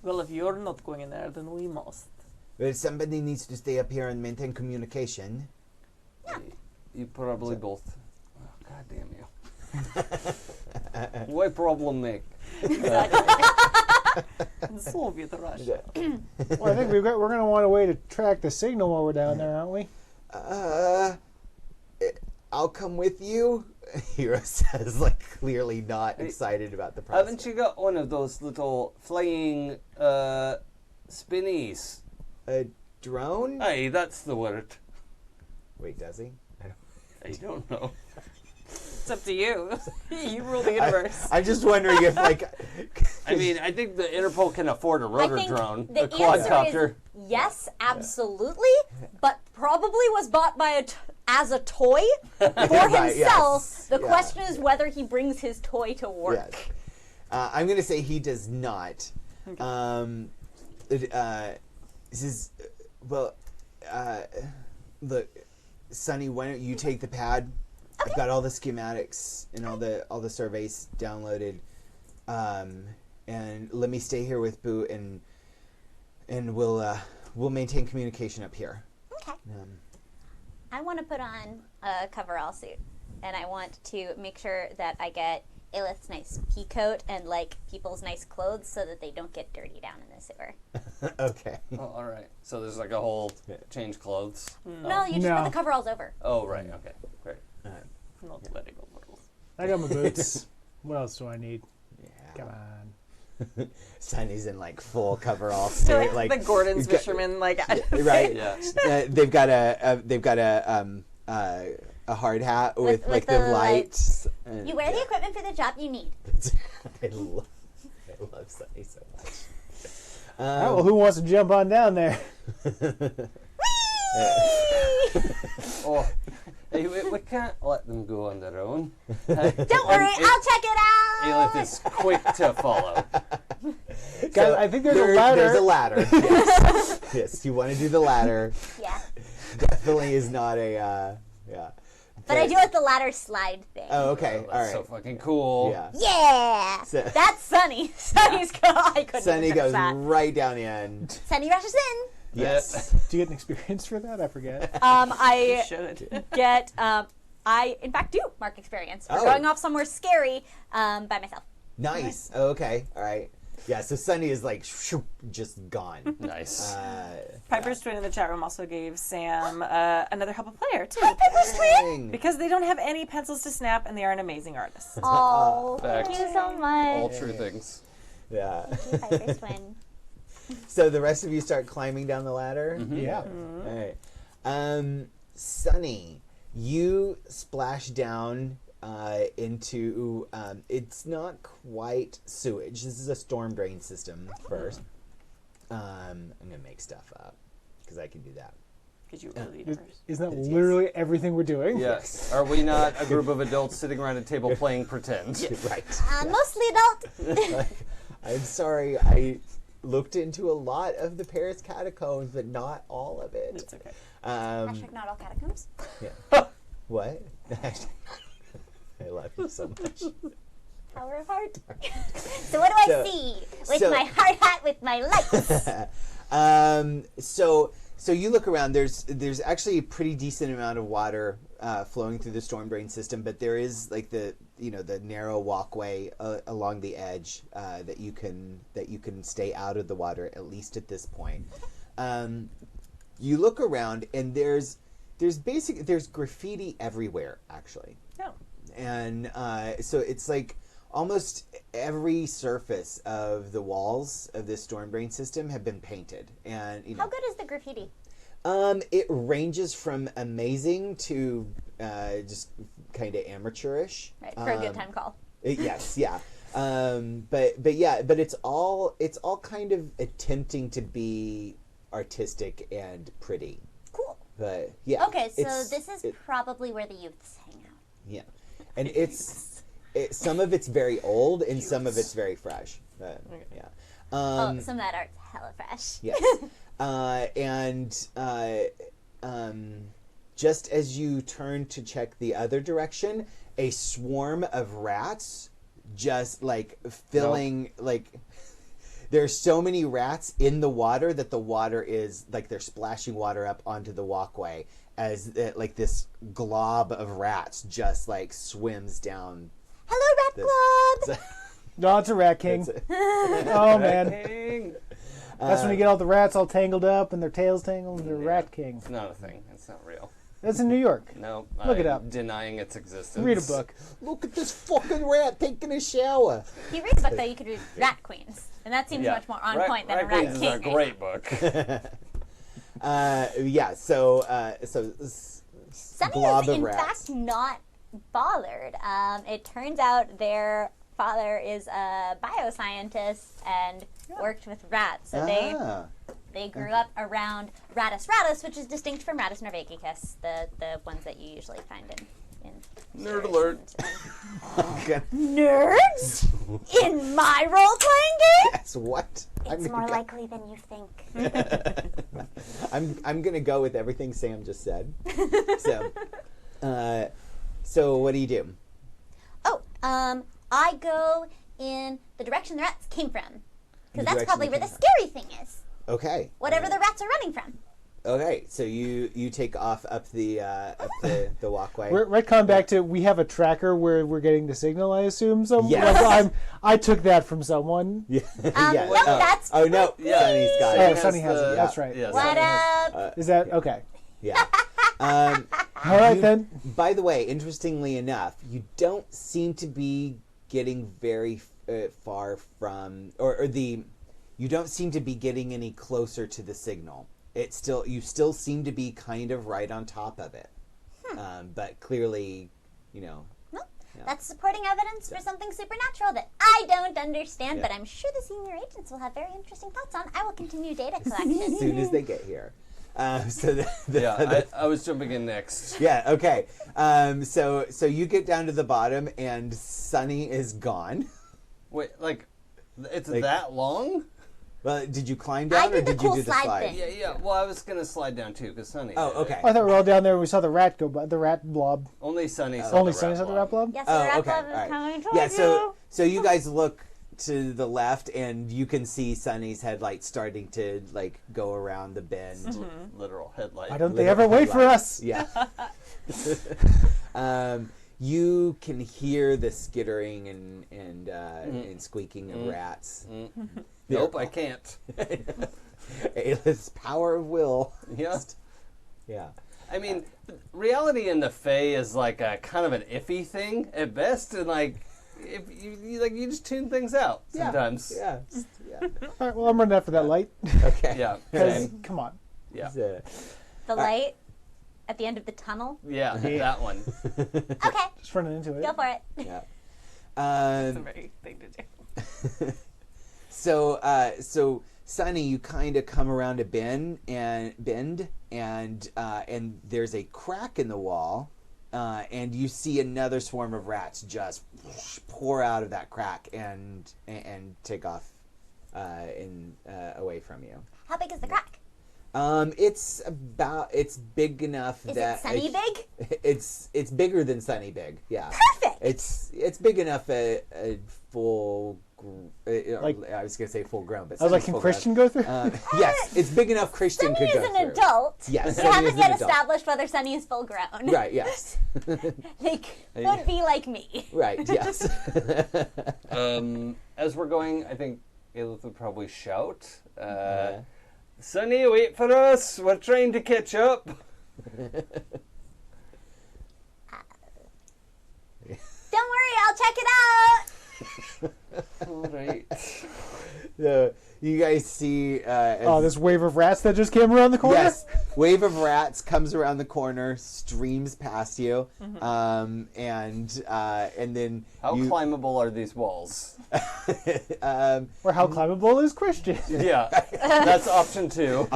Well, if you're not going in there, then we must. Well, somebody needs to stay up here and maintain communication. You probably both. Oh, God damn you. Why problem make? In Soviet Russia. Well, I think we're going to want a way to track the signal while we're down there, aren't we? I'll come with you. Hero says, like, clearly not excited about the prospect. Haven't you got one of those little flying spinnies? A drone? Aye, that's the word. Wait, does he? I don't know. It's up to you. You rule the universe. I'm just wondering if, like... I mean, I think the Interpol can afford a rotor drone, the a quadcopter. answer is yes, absolutely, but probably was bought by as a toy for Right, himself. yes, The yeah. question is whether he brings his toy to work. Yes. I'm going to say he does not. This is, well, look, Sunny, why don't you take the pad? Okay. I've got all the schematics and all the surveys downloaded. And let me stay here with Boo, and we'll maintain communication up here. Okay. I want to put on a coverall suit, and I want to make sure that I get Aelith's nice pea coat and like people's nice clothes so that they don't get dirty down in the sewer. Okay. Oh, all right. So there's like a whole change clothes. No, you just put the coveralls over. Oh, right. Okay. Great. Not letting go rules. I got my boots. What else do I need? Yeah. Come on. Sunny's in like full coverall So suit, like the Gordon's he's got- fisherman, like right? Yeah. They've got a hard hat with With like the the lights. And, You wear the equipment for the job you need. I love Sunny so much. Oh, well, who wants to jump on down there? Oh, hey, we can't let them go on their own. Don't worry, I'll check it out. Aelith is quick to follow. Guys, I think there's a ladder. There's a ladder. Yes. Yes, you want to do the ladder. Yeah. Definitely is not a yeah. But I do like the ladder slide thing. Oh, okay. That's All right. so fucking cool. Yeah. Yeah. So- That's Sunny. Sunny's go. I couldn't Sunny even finish goes that. right down the end. Sunny rushes in. Yes. Do you get an experience for that? I forget. I should. get. I in fact do mark experience for Oh. going off somewhere scary by myself. Nice. Oh, okay. All right. Yeah. So Sunny is like shoop, just gone. Nice. Piper's twin in the chat room also gave Sam another help a player too. Dang. Because they don't have any pencils to snap and they are an amazing artist. Oh, Fact. thank you so much. All true things. Yeah. Thank you, Piper's twin. So the rest of you start climbing down the ladder. Yeah. All right. Sunny, you splash down into. It's not quite sewage. This is a storm drain system first. I'm gonna make stuff up because I can do that. Because you rule the universe. Isn't that literally everything we're doing? Yes. Are we not a group of adults sitting around a table playing pretend? Right. Mostly adult. I'm sorry. I looked into a lot of the Paris catacombs, but not all of it. It's okay. Hashtag not all catacombs. Yeah. What? I love you so much. Power of heart. So what do I see with my hard hat with my lights? So you look around. There's actually a pretty decent amount of water flowing through the storm drain system, but there is like the narrow walkway along the edge that you can stay out of the water, at least at this point. You look around and there's graffiti everywhere actually. Yeah. And so it's like almost every surface of the walls of this storm drain system have been painted. And How good is the graffiti? it ranges from amazing to just kind of amateurish. Right, for a good time call. Yes, yeah. But it's all kind of attempting to be artistic and pretty. Cool. But yeah. Okay, so this is probably where the youths hang out. Yeah, and some of it's very old and some of it's very fresh. Yeah. Some of that art's hella fresh. Yes. Just as you turn to check the other direction, a swarm of rats just like filling there's so many rats in the water that the water is like they're splashing water up onto the walkway as like this glob of rats just like swims down. Hello, Rat Glob! No, it's a rat king. Oh, man. King. That's when you get all the rats all tangled up and their tails tangled and they're rat king. It's not a thing. It's not real. That's in New York. No, Look I'm it up. denying its existence. Read a book. Look at this fucking rat taking a shower. If you read a book, though, you could read Rat Queens. And that seems much more on point than a Rat Queens King. is a great book. Sunny blob is, of in rats. fact, not bothered. It turns out their father is a bioscientist and worked with rats. So they grew up around Rattus rattus, which is distinct from Rattus norvegicus, the ones that you usually find in Nerd alert. Nerds? In my role-playing game? That's what? It's more likely than you think. I'm gonna go with everything Sam just said. So what do you do? Oh, I go in the direction the rats came from. Because that's probably where the scary thing is. Okay. Whatever the rats are running from. Okay, so you take off up the walkway. We're retcon back to we have a tracker where we're getting the signal, I assume. Yes. I took that from someone. Yeah. No, that's Oh no, Yeah. Sunny's got Oh, it. Sunny has it. That's right. Yes. what up? Is that okay? Yeah. All right then. By the way, interestingly enough, you don't seem to be getting very far from, you don't seem to be getting any closer to the signal. You still seem to be kind of right on top of it, but clearly, That's supporting evidence for something supernatural that I don't understand, but I'm sure the senior agents will have very interesting thoughts on. I will continue data collection. as soon as they get here. I was jumping in next. Yeah. Okay. So you get down to the bottom, and Sunny is gone. Wait, it's that long? Well, did you climb down, or did you do the slide? Yeah, yeah. Well, I was gonna slide down too, because Sunny. Oh, did it. okay. I thought we were all down there and we saw the rat go by, the rat blob. Only Sunny saw Only the Sunny rat saw the blob. rat blob? Yes, the rat okay. club is All right. coming towards Yeah. you. So you guys look to the left, and you can see Sunny's headlights starting to go around the bend. Literal headlight. Why don't they ever wait for us? Yeah. You can hear the skittering and squeaking of rats. Nope, I can't. Ayla's power of will. Yeah. Yeah. I mean, reality in the Fae is like a kind of an iffy thing at best, and if you just tune things out sometimes. Yeah. All right, well, I'm running after that light. Okay. Yeah. 'Cause, Same. come on. Yeah. The light at the end of the tunnel. Yeah. That one. Okay, Just running into it. go for it. Yeah. That's a very thing to do. So Sunny, you kind of come around a bend, and there's a crack in the wall, and you see another swarm of rats just pour out of that crack and take off away from you. How big is the crack? It's big enough Is that it Sunny big? It's bigger than Sunny big. Yeah. Perfect. It's big enough a full. I was gonna say full grown, but I was like, Sunny's can full Christian grown. go through? Yes, it's big enough Christian Sunny could is go an through. adult. Yes, We Sunny haven't is an yet adult. established whether Sunny is full grown. Right. Yes. They could be like me. Right. Yes. As we're going, I think Aelith would probably shout, Sunny, wait for us. We're trying to catch up. Don't worry, I'll check it out. All right. You guys see this wave of rats that just came around the corner? Yes, wave of rats comes around the corner, streams past you, and then How climbable are these walls? Or how climbable is Christian? Yeah, that's option 2.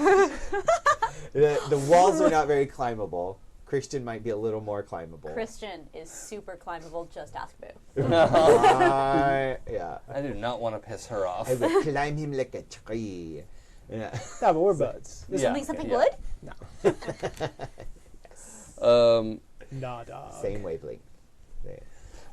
the walls are not very climbable. Christian might be a little more climbable. Christian is super climbable. Just ask Boo. Yeah. I do not want to piss her off. I will climb him like a tree. Yeah. No, but we're buds. Is Yeah. something wood? Nada. Same wavelength.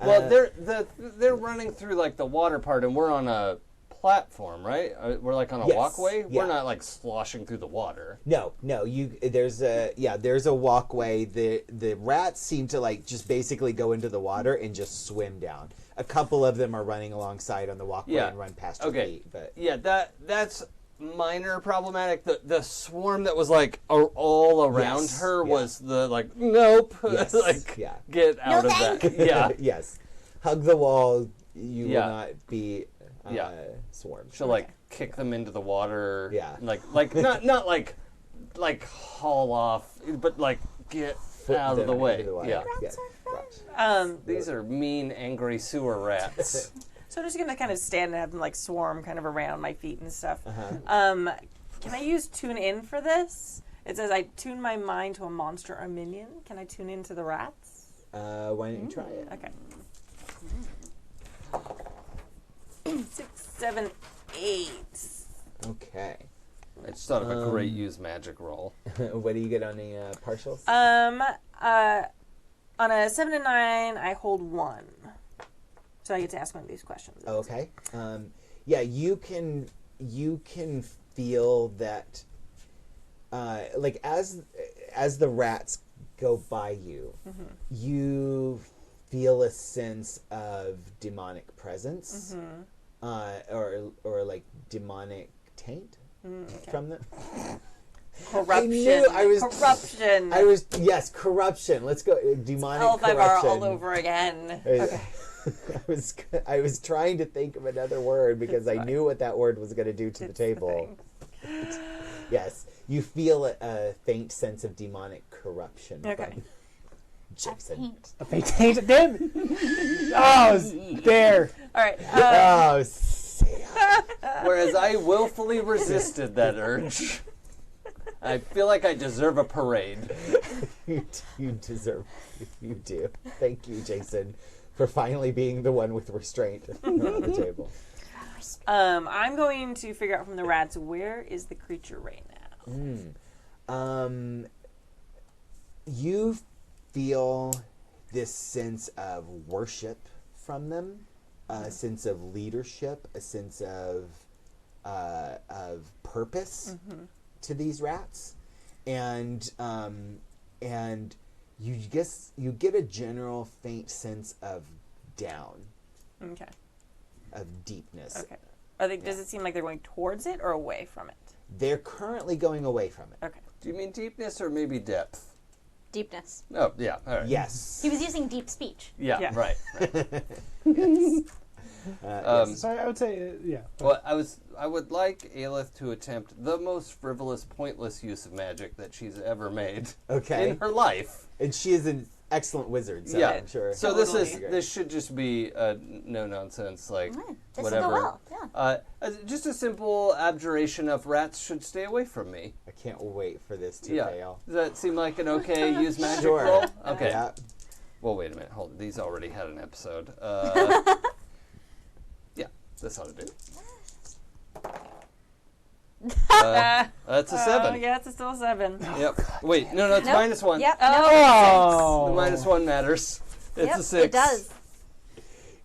Well, they're running through like the water part, and we're on a platform, right? We're like on a Yes, walkway. yeah. We're not like sloshing through the water. No. There's a walkway. The rats seem to like just basically go into the water and just swim down. A couple of them are running alongside on the walkway Yeah. and run past your Okay. feet. But Yeah, that's minor problematic. The swarm that was like all around Yes, her yeah. was the like nope. Yes, like yeah. get out of thank. that. Yeah. yes, hug the wall. You Yeah. will not be Yeah. swarmed. She'll like kick them into the water. Yeah. Like not like haul off, but like get out of them the way. into the water. Yeah. Yes. These are mean, angry sewer rats. So I'm just gonna kind of stand and have them like swarm kind of around my feet and stuff. Uh-huh. Can I use tune in for this? It says I tune my mind to a monster or minion. Can I tune into the rats? Why don't you try it? Okay. 6, 7, 8. Okay. I just thought of a great use magic roll. What do you get on the partials? On a 7 and 9, I hold 1. So I get to ask one of these questions. Okay. Yeah, you can feel that, like as the rats go by you, you feel a sense of demonic presence, or like demonic taint from them. Corruption. Corruption. Corruption. Let's go. Demonic L5R corruption. all over again. Okay. I was trying to think of another word because I knew what that word was going to do to the table. Yes, you feel a faint sense of demonic corruption. Okay. From Jason. A fake taint. Damn it. Oh, it's there. All right. Oh, Whereas I willfully resisted that urge. I feel like I deserve a parade. you deserve. You do. Thank you, Jason, for finally being the one with restraint on the table. I'm going to figure out from the rats where is the creature right now. You feel this sense of worship from them, a sense of leadership, a sense of purpose to these rats, and you get a general faint sense of down, Okay. of deepness. Okay. Does it seem like they're going towards it or away from it? They're currently going away from it. Okay. Do you mean deepness or maybe depth? Deepness. Oh, yeah. All right. Yes. He was using deep speech. Yeah, Yeah. right. Sorry, I would say, yeah. Well, I would like Aelith to attempt the most frivolous, pointless use of magic that she's ever made Okay. in her life. And she is an excellent wizard, so Yeah. I'm sure. So Totally. this should just be no nonsense, like This will whatever. go well. Yeah. Just a simple abjuration of rats should stay away from me. I can't wait for this to Yeah. fail. Does that seem like an okay use magic Sure. roll? Okay. Yeah. Well, wait a minute. Hold on. These already had an episode. Yeah, this ought to do. That's a 7. Yeah, it's still a 7. Yep. Wait, no, it's Nope. -1. Yep. Oh. The -1 matters. It's Yep, a 6. it does.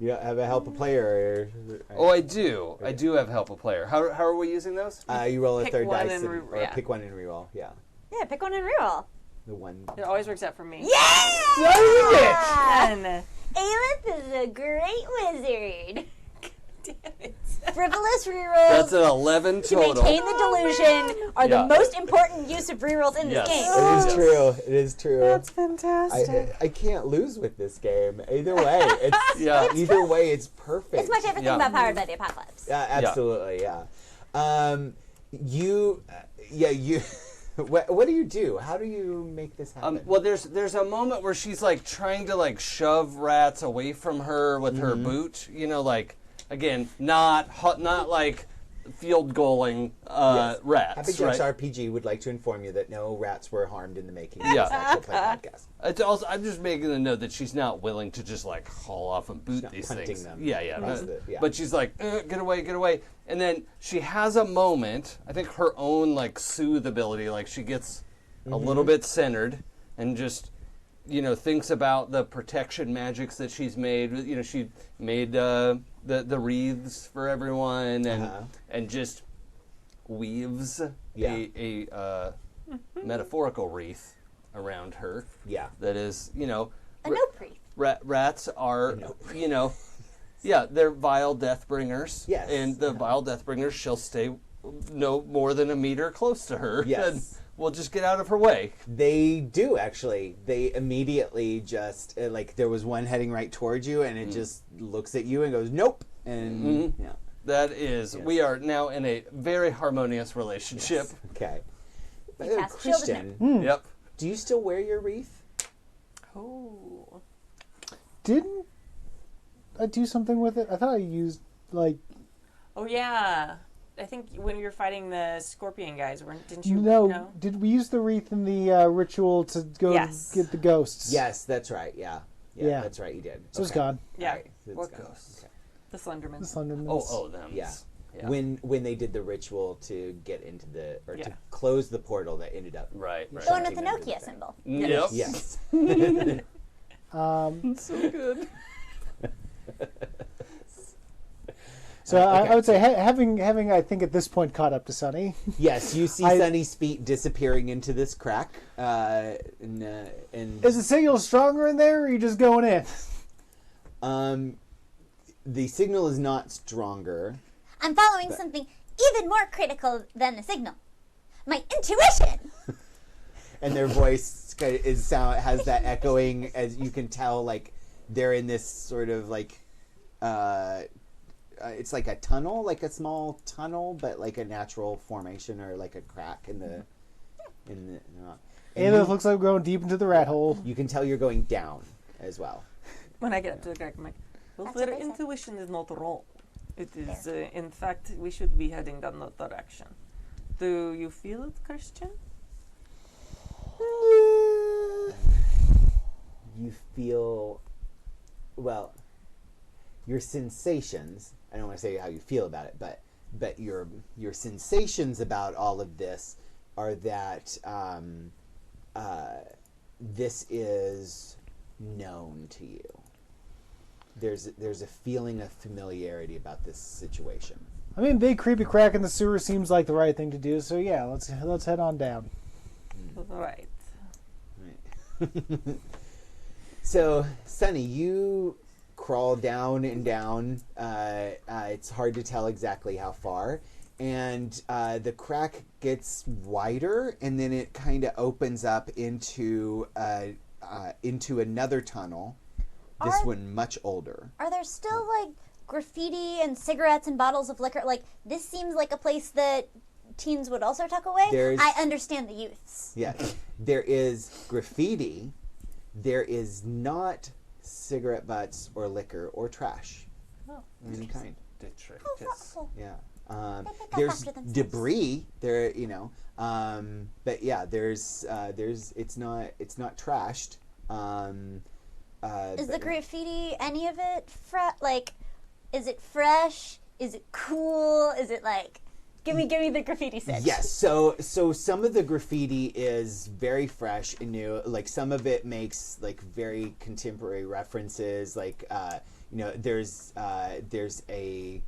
You don't have a help a player. Oh, I do. I do have help a player. How are we using those? You roll a Pick third one dice and or yeah. pick one and reroll. Yeah, Yeah, pick one and reroll. the one. It always works out for me. Yeah! And Aelith is a great wizard. damn it. Frivolous rerolls That's an 11 to total. maintain the delusion are Yeah. the most important use of rerolls in Yes. this game. It is true. It is true. That's fantastic. I can't lose with this game. Either way, it's Yeah. either way, it's perfect. It's my favorite Yeah. thing about Powered by the Apocalypse. Yeah, absolutely. Yeah. You. What do you do? How do you make this happen? Well, there's a moment where she's like trying to like shove rats away from her with her boot. You know, like again, not like field goaling rats. Happy Jacks right? RPG would like to inform you that no rats were harmed in the making of Yeah. this actual play podcast. It's also, I'm just making a note that she's not willing to just like haul off and boot not these punting things. them. Yeah. Yeah. But she's like, get away. And then she has a moment, I think her own like soothe ability, like she gets a little bit centered and just, thinks about the protection magics that she's made. She made the wreaths for everyone and just weaves a metaphorical wreath around her. Yeah. That is, A note brief. rats are, they're vile death bringers. Yes. And the vile death bringers shall stay no more than a meter close to her. Yes. And we'll just get out of her way. They do, actually. They immediately just, like, there was one heading right towards you, and it just looks at you and goes, nope. And, yeah. That is, we are now in a very harmonious relationship. Yes. Okay. cast Shield of Christian, Yep. do you still wear your wreath? Oh. Didn't I do something with it? I thought I used, like... Oh, yeah. I think when you were fighting the scorpion guys, didn't you? No. Did we use the wreath in the ritual to go get the ghosts? Yes, that's right, yeah. Yeah. That's right, you did. So it's gone. Yeah. All right, it's What gone. ghosts? Okay. The Slenderman. The Slendermans. Oh, them. Yeah. Yeah. When they did the ritual to get into to Yeah. close the portal that ended up. Right. The one shutting with the them into Nokia thing. symbol. Yep. Yes. So good. So Okay. I would say having I think at this point caught up to Sunny. Yes, you see Sunny's feet disappearing into this crack. And Is the signal stronger in there, or are you just going in? the signal is not stronger. I'm following something even more critical than the signal. My intuition! And their voice has that echoing, as you can tell, like they're in this sort of like it's like a tunnel, like a small tunnel, but like a natural formation or like a crack in the And it looks like we're going deep into the rat hole. you can tell you're going down as well. When I get up to the crack, I'm like, well, That's what their they said. intuition is not wrong. It is, in fact, we should be heading down that direction. Do you feel it, Christian? You feel, well, your sensations, I don't want to say how you feel about it, but your sensations about all of this are that this is known to you. There's a feeling of familiarity about this situation. I mean, big creepy crack in the sewer seems like the right thing to do. So yeah, let's head on down. Right. Right. So, Sunny, you crawl down and down. It's hard to tell exactly how far. And the crack gets wider, and then it kind of opens up into another tunnel. This one much older. Are there still, like, graffiti and cigarettes and bottles of liquor? Like, this seems like a place that teens would also tuck away. I understand the youths. Yeah. There is graffiti. There is not cigarette butts or liquor or trash of any kind. Oh, Yeah. They pick up There's after themselves. debris there, but yeah, there's it's not trashed. Is the graffiti, any of it, is it fresh? Is it cool? Is it like, give me the graffiti set? Yes. So some of the graffiti is very fresh and new. Like some of it makes like very contemporary references. Like there's a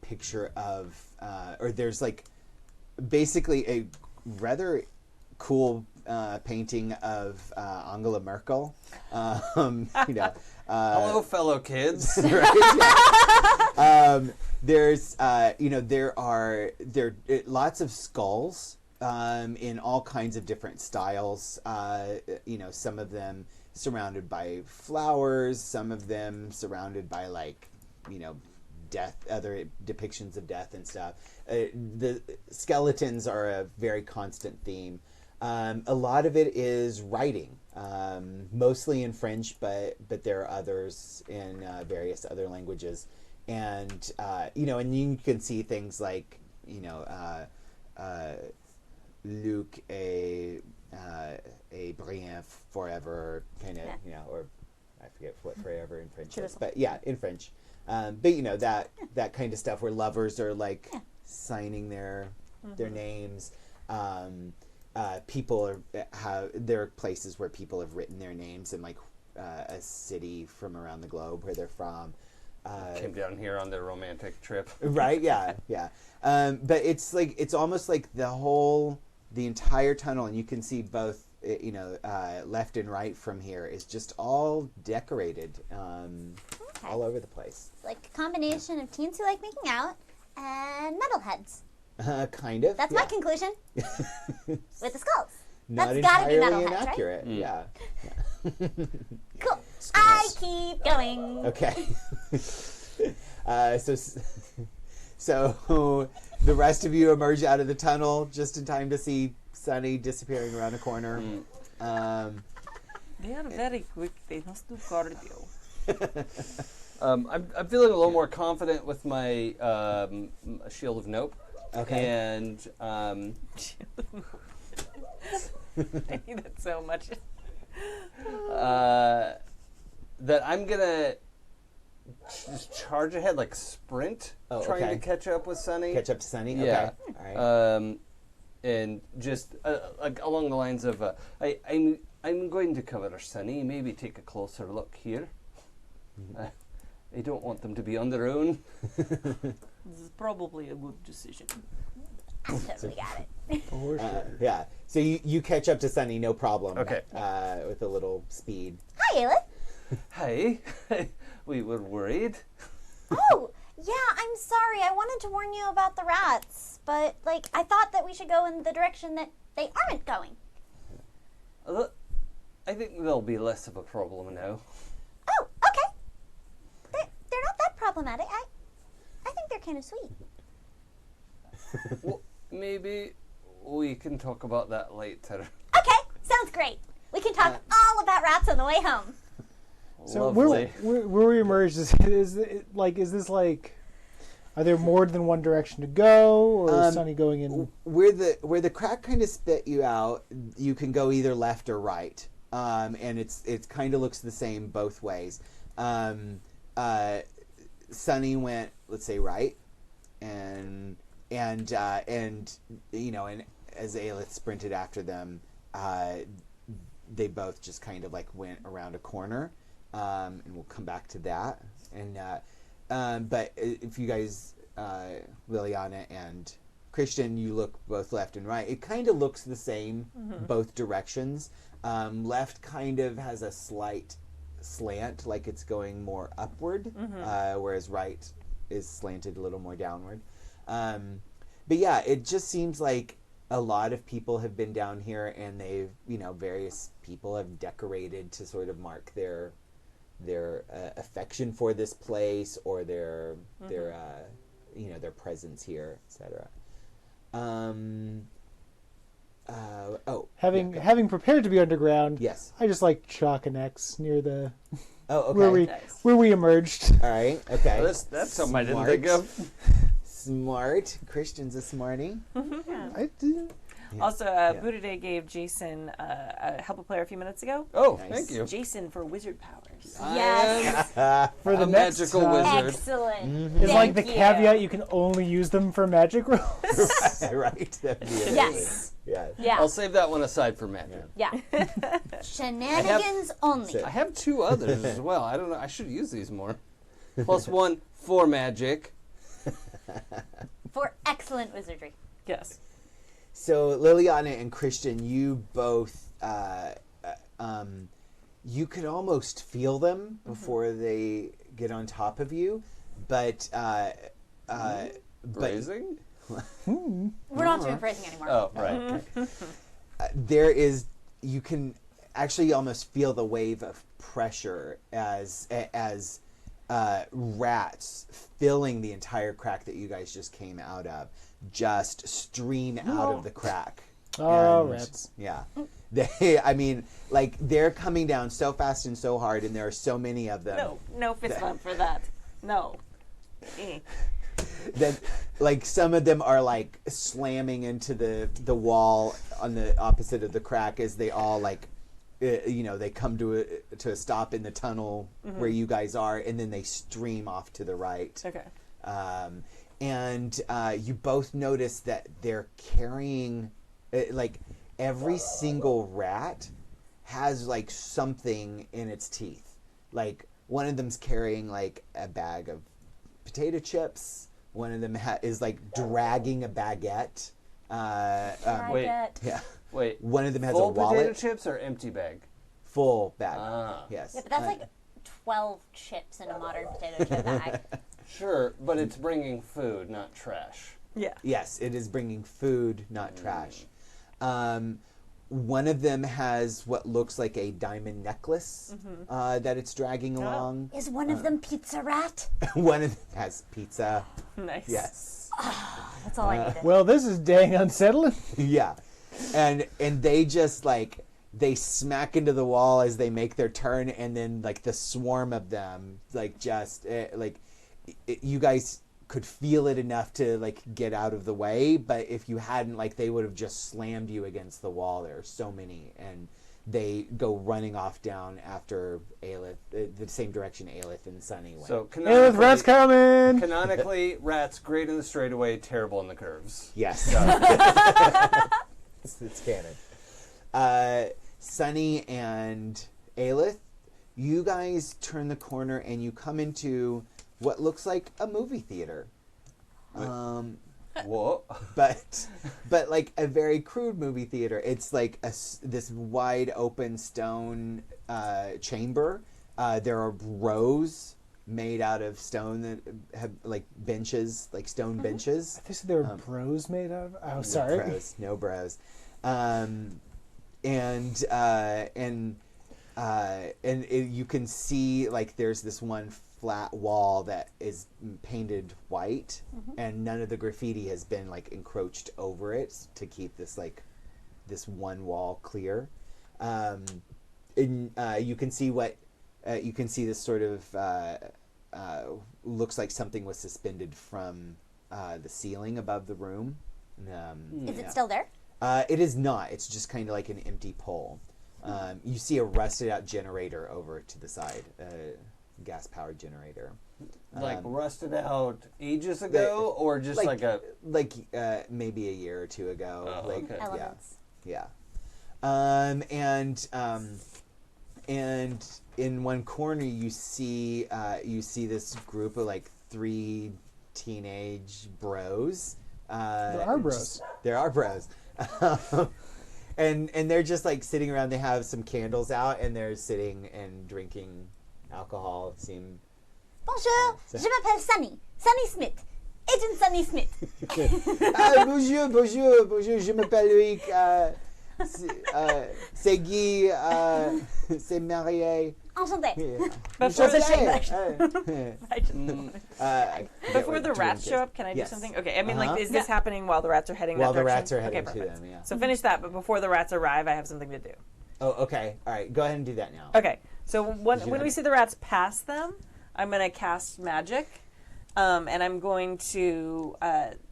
picture of or there's like basically a rather cool painting of Angela Merkel. Hello, fellow kids. There's there are lots of skulls in all kinds of different styles. Some of them surrounded by flowers, some of them surrounded by like death, other depictions of death and stuff. The skeletons are a very constant theme. A lot of it is writing, mostly in French, but there are others in various other languages. And, and you can see things like, Luc et Brian forever, kind of, or I forget what forever in French is. But yeah, in French. But, that kind of stuff where lovers are like signing their names. People there are places where people have written their names in like a city from around the globe where they're from. Came down here on their romantic trip. Right? Yeah. But it's almost like the entire tunnel, and you can see both, left and right from here is just all decorated, all over the place. It's like a combination of teens who like making out and metalheads. Kind of. That's my conclusion. With the skulls. Not That's gotta be entirely metalheads, inaccurate. right? Yeah. Cool. I keep going. Okay. So the rest of you emerge out of the tunnel just in time to see Sunny disappearing around a corner. They are very quick. They must do cardio. I'm feeling a little more confident with my Shield of Nope. Okay. And I need that so much. That I'm gonna just charge ahead, like sprint, trying to catch up with Sunny. Catch up to Sunny? Yeah. Okay. All right. And just like along the lines of, I'm going to cover Sunny. Maybe take a closer look here. I don't want them to be on their own. This is probably a good decision. I totally got it. For sure. Yeah. So you catch up to Sunny, no problem. Okay. With a little speed. Hi, Aelith. Hey, we were worried. Oh, yeah, I'm sorry. I wanted to warn you about the rats, but, I thought that we should go in the direction that they aren't going. I think there'll be less of a problem now. Oh, okay. They're not that problematic. I think they're kind of sweet. Well, maybe we can talk about that later. Okay, sounds great. We can talk all about rats on the way home. So Lovely. where we emerged is this like, are there more than one direction to go, or is Sunny going in? Where the crack kind of spit you out, you can go either left or right, and it kind of looks the same both ways. Sunny went, let's say, right, and as Aelith sprinted after them, they both just kind of went around a corner, and we'll come back to that. And but if you guys, Liliana and Christian, you look both left and right, it kind of looks the same both directions. Left kind of has a slight slant, like it's going more upward, whereas right is slanted a little more downward. But yeah, it just seems like a lot of people have been down here, and they've, various people have decorated to sort of mark their affection for this place, or their presence here, etc. Having prepared to be underground, Yes. I just like chalk an X near the Oh, okay. where we emerged. All right. Okay. That's something I didn't think of. Smart. Christian's a smarty. I did. Yeah. Also, Yeah. Buddha gave Jason a help a player a few minutes ago. Oh, Nice. thank you. Jason for wizard powers. Yes. For the A next magical time, wizard. Excellent. It's like the Thank you. caveat: you can only use them for magic rolls. Right. That'd be amazing. Yes. Yeah. Yeah. I'll save that one aside for magic. Yeah. Shenanigans only. I have two others as well. I don't know. I should use these more. Plus one for magic. For excellent wizardry. Yes. So Liliana and Christian, you both, you could almost feel them before they get on top of you, but Phrasing? We're not doing phrasing anymore. Oh, right. there is, you can actually almost feel the wave of pressure as rats filling the entire crack that you guys just came out of just stream out of the crack. Oh, And, rats. Yeah. I mean, like, they're coming down so fast and so hard, and there are so many of them. No fist bump for that. No. That, like, some of them are, like, slamming into the wall on the opposite of the crack as they all, like, they come to a stop in the tunnel where you guys are, and then they stream off to the right. Okay. And you both notice that they're carrying, like, every single rat has, like, something in its teeth. Like, one of them's carrying, like, a bag of potato chips. One of them is, like, dragging a baguette. Wait. Yeah. Wait. One of them has full a wallet. potato chips or empty bag? Full bag. Ah. Yes. Yeah, but that's like 12 chips in a modern potato chip bag. Sure, but it's bringing food, not trash. Yeah. Yes, it is bringing food, not trash. One of them has what looks like a diamond necklace that it's dragging along. Is one of them Pizza Rat? One of them has pizza. Nice. Yes. That's all I needed. Well, this is dang unsettling. Yeah. And they just, like, they smack into the wall as they make their turn, and then, like, the swarm of them, like, just, you guys could feel it enough to, like, get out of the way, but if you hadn't, like, they would have just slammed you against the wall. There are so many, and they go running off down after Aelith, the same direction Aelith and Sunny went. So Hey, rats coming! canonically, rats great in the straightaway, terrible in the curves. Yes. It's canon. Sunny and Aelith, you guys turn the corner and you come into what looks like a movie theater. What? But like a very crude movie theater. It's like this wide open stone chamber. There are rows made out of stone that have like benches, like stone benches. They said there were bros made out of. Oh, sorry. No bros. And you can see, like, there's this one flat wall that is painted white, and none of the graffiti has been, like, encroached over it to keep this, like, this one wall clear. You can see this sort of looks like something was suspended from the ceiling above the room. Is it still there? It is not. It's just kind of like an empty pole. You see a rusted out generator over to the side, gas-powered generator. Like rusted out ages ago, or just like a... Like maybe a year or two ago. Oh, like, okay. Elements. Yeah. And in one corner you see this group of, like, 3 teenage bros. There are bros. There are bros. And they're just, like, sitting around. They have some candles out, and they're sitting and drinking alcohol. Bonjour, je m'appelle Sunny. Sunny Smith. Agent Sunny Smith. Bonjour, je m'appelle Loïc. C'est Guy. C'est Marie. Enchanté. Before Before the rats show up, can I do Yes. something? Okay, I mean, like, is this happening while the rats are heading While that the direction? rats are heading okay, to perfect. them, yeah. So finish that, but before the rats arrive, I have something to do. Oh, okay. All right. Go ahead and do that now. Okay, so when have we it? see the rats pass them, I'm going to cast magic, and I'm going to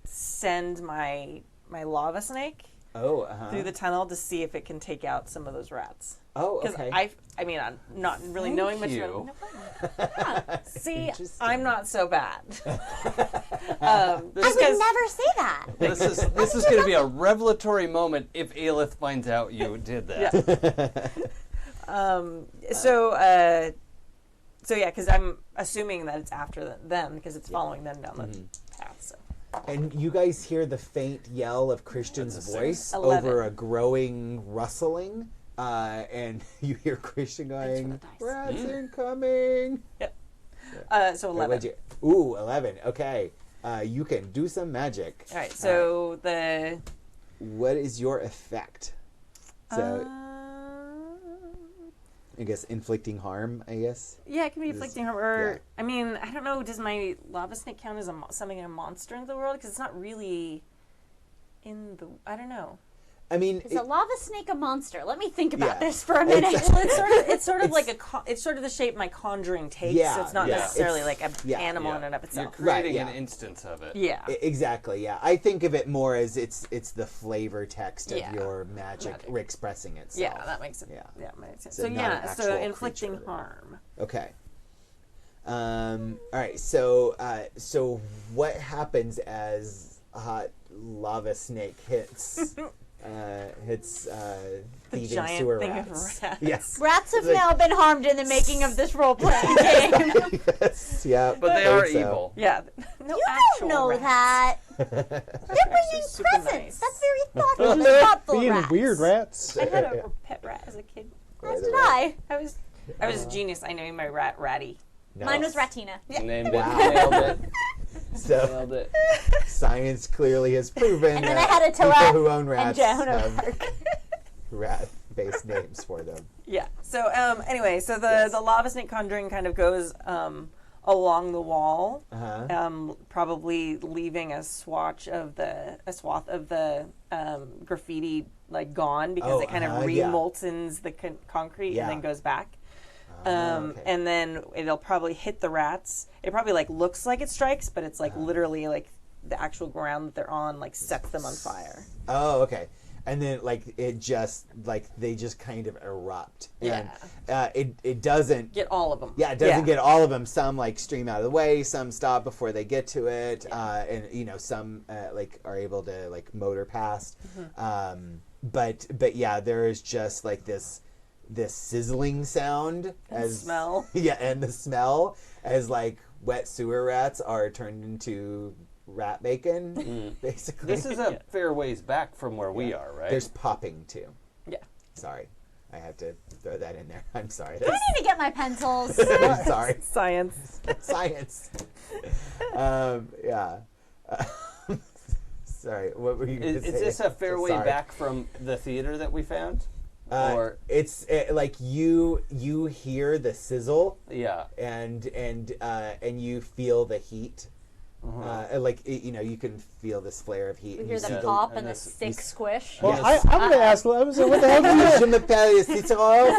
send my lava snake Oh, through the tunnel to see if it can take out some of those rats. Oh, Because okay. I mean, I'm not really knowing much about you. it. See, Interesting. I'm not so bad. I would never say that. This is going to be a revelatory moment if Aelith finds out you did that. So yeah, because I'm assuming that it's after them because it's following them down the path. So. And you guys hear the faint yell of Christian's That's a voice 11. over a growing rustling, and you hear Christian going, "Rats incoming!" Yep. So Wait, 11. what'd you- Ooh, 11. Okay. You can do some magic. All right. So the What is your effect? So I guess inflicting harm. I guess. Yeah, it can be inflicting harm. Or I mean, I don't know. Does my lava snake count as something a monster in the world? Because it's not really in the. I don't know. I mean, is a lava snake a monster? Let me think about this for a minute. It's sort of like it's sort of the shape my conjuring takes. Yeah, so it's not necessarily like an animal in and of You're itself. creating an instance of it. Yeah. Exactly. Yeah, I think of it more as it's the flavor text of your magic expressing itself. Yeah, that makes sense. Yeah, makes sense. So So inflicting harm. Okay. All right. So what happens as a hot lava snake hits thieving giant sewer thing rats? of rats. Yes. Rats have now been harmed in the making of this role-playing game. Yes. Yeah. But they are evil. Yeah. No You actual don't know rats. that. They're bringing super presents. nice. That's very thoughtful and thoughtful Being rats. weird rats. I had a pet rat as a kid. As did I. I was a genius. I named my rat Ratty. No. Mine was Ratina. Named it. Nailed it. So Nailed it. science clearly has proven And then that I had people Attila who own and rats Joan of have Arc. rat-based names for them. Yeah. So anyway, so the lava snake conjuring kind of goes along the wall, probably leaving a swath of the graffiti like gone because it kind of remoltens the concrete and then goes back. And then it'll probably hit the rats. It probably like looks like it strikes, but it's like literally like the actual ground that they're on like sets them on fire. Oh, okay. And then like it just like they just kind of erupt. And it doesn't get all of them. Yeah, it doesn't get all of them. Some like stream out of the way, some stop before they get to it. And some like are able to like motor past. But yeah, there is just like this sizzling sound as smell. Yeah, and the smell as like wet sewer rats are turned into rat bacon, basically. This is a fair ways back from where we are, right? There's popping too. Yeah. Sorry, I have to throw that in there. I'm sorry. I need to get my pencils. Sorry. Science. Science. Yeah. Sorry. What were you going to say? Is this a fair way back from the theater that we found? Or it's like you hear the sizzle, and you feel the heat, you can feel this flare of heat. You hear the pop and the thick squish. Well, I'm going to ask, what the hell did you Je m'appelle Cicero.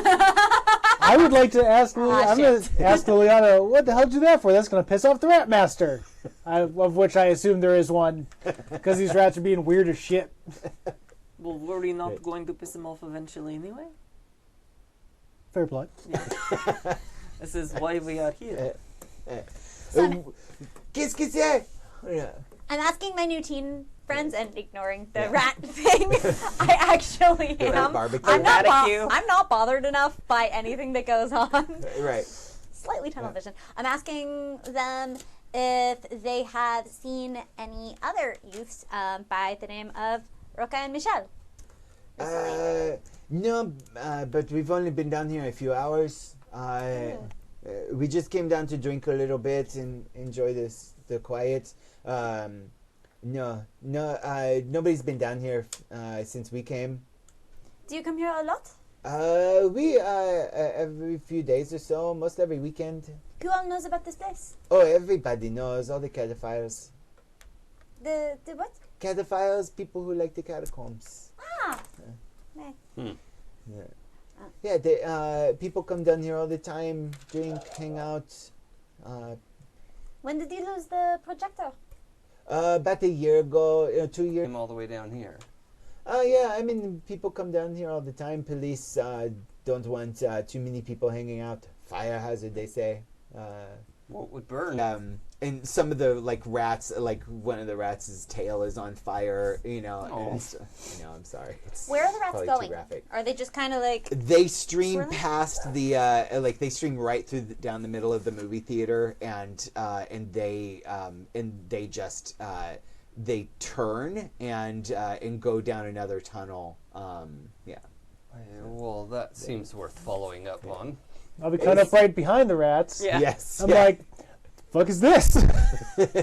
I would like to ask, I'm going to ask Liliana, what the hell did you do that for? That's going to piss off the rat master, of which I assume there is one, because these rats are being weird as shit. Well, were we not going to piss him off eventually anyway? Fair play. Yeah. This is why we are here. Qu'est-ce que c'est? I'm asking my new teen friends and ignoring the rat thing. I actually am. I'm not bothered enough by anything that goes on. Right. Slightly tunnel vision. I'm asking them if they have seen any other youths by the name of Roca and Michelle. No, but we've only been down here a few hours. We just came down to drink a little bit and enjoy the quiet. Nobody's been down here since we came. Do you come here a lot? We every few days or so, most every weekend. Who all knows about this place? Oh, everybody knows, all the cataphiles. The what? Cataphiles, people who like the catacombs. Ah. Nice. Yeah, they people come down here all the time, drink, hang out. When did you lose the projector? About a year ago, 2 years. Came all the way down here. Yeah, I mean, people come down here all the time. Police don't want too many people hanging out. Fire hazard, they say. What would burn? And some of the like rats, like one of the rats' tail is on fire. I'm sorry. It's where are the rats going? Too graphic. Are they just kind of like? They stream past the they stream right through down the middle of the movie theater, and they just they turn and go down another tunnel. Well, that seems worth following up on. I'll be cut up right behind the rats. Yeah. Yes. I'm like, fuck is this?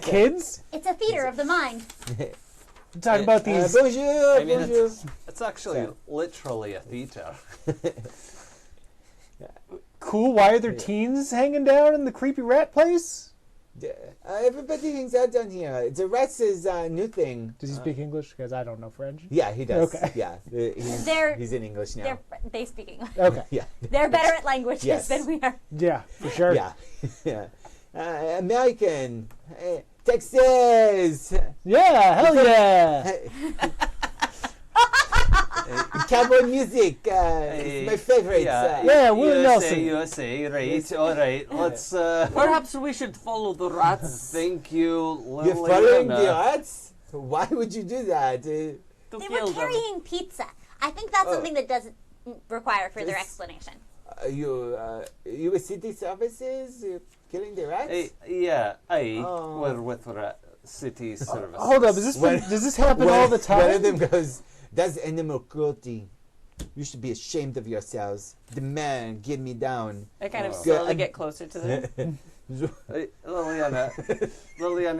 Kids? It's a theater of the mind. I'm talking about these. Bonjour, I mean, bonjour. it's actually literally a theater. Cool. Why are there teens hanging down in the creepy rat place? Everybody hangs out down here. The rats is a new thing. Does he speak English? Because I don't know French. Yeah, he does. Okay. Yeah, he's in English now. They speak English. Okay. Yeah. They're better at languages than we are. Yeah, for sure. Yeah. Yeah. American. Texas. Yeah, hell yeah. Cowboy music. It's my favorite. Yeah, Willie Nelson. USA, right? All right, let's. Perhaps we should follow the rats. Thank you, Liliana. You're following the rats? Why would you do that? They were carrying pizza. I think that's something that doesn't require further explanation. You city services? You're killing the rats? We're with city services. Hold up, does this happen all the time? One of them goes, "That's animal cruelty. You should be ashamed of yourselves. The man, get me down." I kind of slowly get closer to them. Liliana,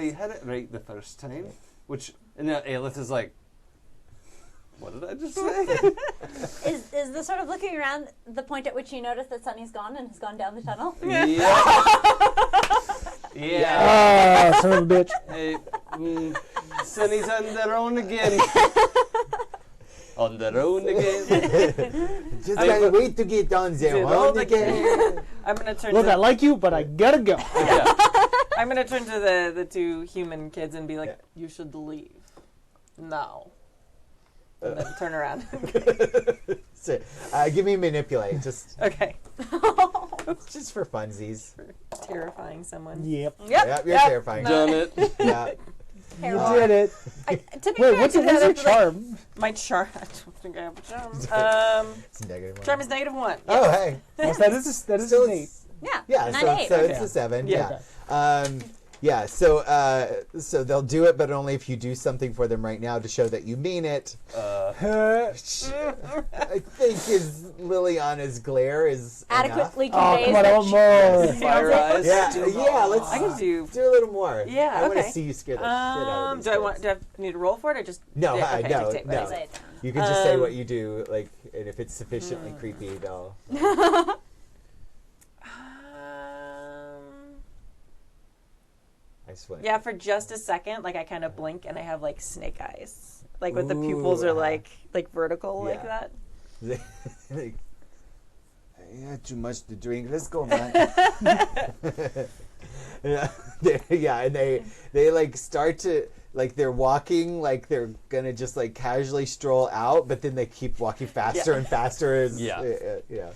you had it right the first time. Which, and Aelith is like, what did I just say? Is the sort of looking around the point at which you notice that Sunny's gone and has gone down the tunnel? Yeah. Oh, son of a bitch. Hey, Sunny's on their own again. On their own again. Just can't wait to get on their own again. I'm gonna turn. Look, I like you, but I gotta go. I'm gonna turn to the two human kids and be like, "You should leave now." And then turn around. So, give me manipulate, just Okay. just for funsies. Terrifying someone. Yep. Yep, you're terrifying. Done it. Yeah. You did it. To be Wait, fair, what's to your the- charm? My charm. I don't think I have a charm. It's a negative one. Charm is -1. Oh, hey. Yes, that is So an 8. Yeah, not so, 8. so Okay. it's a 7. Yeah. Yeah. So they'll do it, but only if you do something for them right now to show that you mean it. I think Liliana's glare is adequately Oh, conveys come on, I that want more. Fire eyes. Yeah. Let's I can do. do a little more. Yeah, I want to okay. see you scare the shit out of these Do I kids. need to roll for it or just? No, yeah, okay, no, dictate, no. right. You can just say what you do, like, and if it's sufficiently creepy, they'll. I swear. Yeah, for just a second, like I kind of blink and I have like snake eyes, like with the pupils are like vertical like Yeah. that. Like, I had too much to drink. Let's go, man. Yeah, and they like start to like they're walking like they're gonna just like casually stroll out, but then they keep walking faster and faster. As, Yeah. Yeah.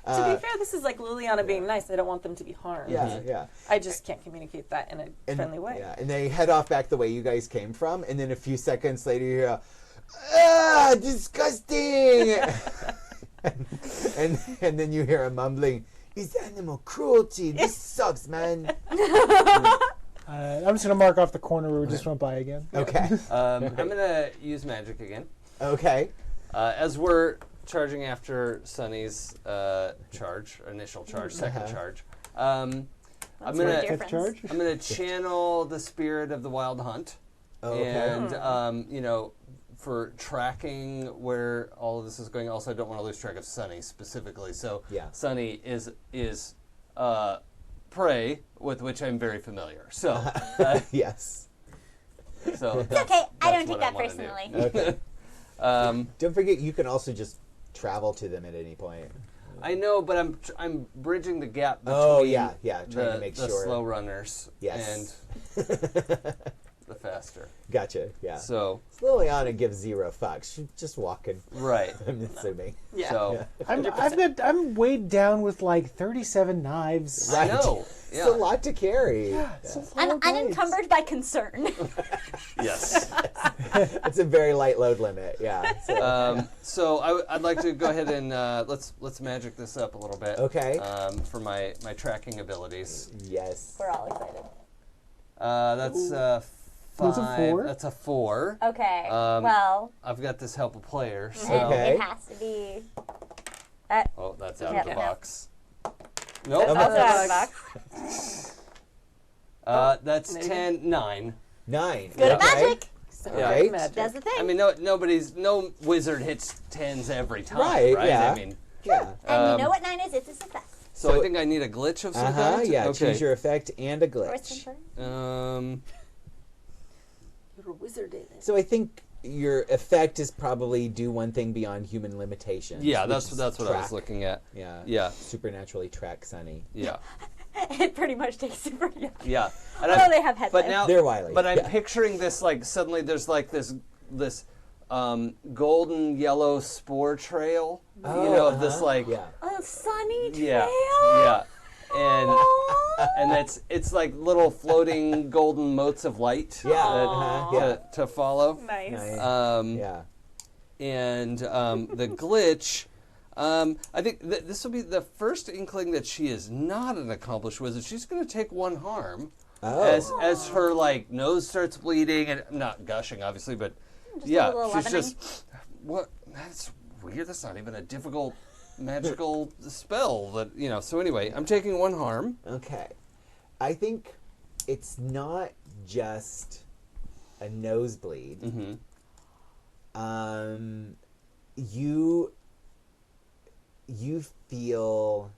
To be fair, this is like Liliana being nice. I don't want them to be harmed. Yeah. I just can't communicate that in a friendly way. Yeah, and they head off back the way you guys came from, and then a few seconds later you hear, disgusting! and then you hear a mumbling, it's animal cruelty, this sucks, man. I'm just going to mark off the corner where we just went by again. Okay. I'm going to use magic again. Okay. As we're charging after Sunny's initial charge, second charge. I'm gonna channel the spirit of the wild hunt, and for tracking where all of this is going. Also, I don't want to lose track of Sunny specifically. So Sunny is prey with which I'm very familiar. So yes. So It's okay. I don't take that personally. Okay. Don't forget, you can also just travel to them at any point. I know, but I'm bridging the gap between trying to make the sure. slow runners and the faster. Gotcha. Yeah. So Liliana gives 0 fucks. She's just walking. Right. I'm assuming. Yeah. So I'm weighed down with like 37 knives. Right. I know. It's a lot to carry. I'm unencumbered by concern. Yes. It's a very light load limit. Yeah. So I'd like to go ahead and let's magic this up a little bit. Okay. For my tracking abilities. Yes. We're all excited. That's 5. That's a 4. That's a 4. Okay. Well, I've got this help a player. So Okay. it has to be. Oh, that's out Yep. of the box. Nope. That's That's out of the box. That's 10, 9. 9. Good at magic. Right. Magic. That's the thing. I mean, no wizard hits 10s every time, Right, yeah. I mean, Yeah. And you know what 9 is? It's a success. So I think I need a glitch of some kind? Yeah, Okay. choose your effect and a glitch. You're a wizard, David. So I think your effect is probably do one thing beyond human limitations. Yeah, that's what track. I was looking at. Yeah. Supernaturally track Sunny. Yeah. It pretty much takes super. Yeah. And Although they have headlights. But now they're wily. But I'm picturing this like suddenly there's like this golden yellow spore trail. This like a sunny trail. Yeah. And it's like little floating golden motes of light to follow. Nice. And the glitch, I think this will be the first inkling that she is not an accomplished wizard. She's going to take 1 harm as her like nose starts bleeding and not gushing, obviously, but she's just that's weird. That's not even a difficult magical spell that So anyway, I'm taking 1 harm. Okay, I think it's not just a nosebleed. Mm-hmm. You feel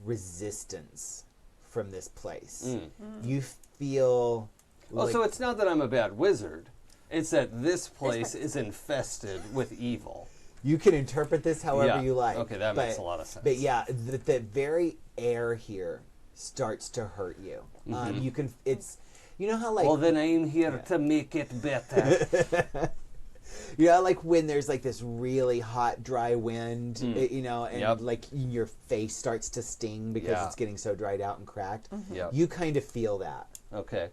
resistance from this place. You feel. So it's not that I'm a bad wizard. It's that this place is infested with evil. You can interpret this however you like. Okay, that makes a lot of sense. But yeah, the very air here starts to hurt you. You can. It's. You know how like. Well, then I'm here to make it better. Like when there's like this really hot, dry wind, and like your face starts to sting because it's getting so dried out and cracked. You kind of feel that. Okay.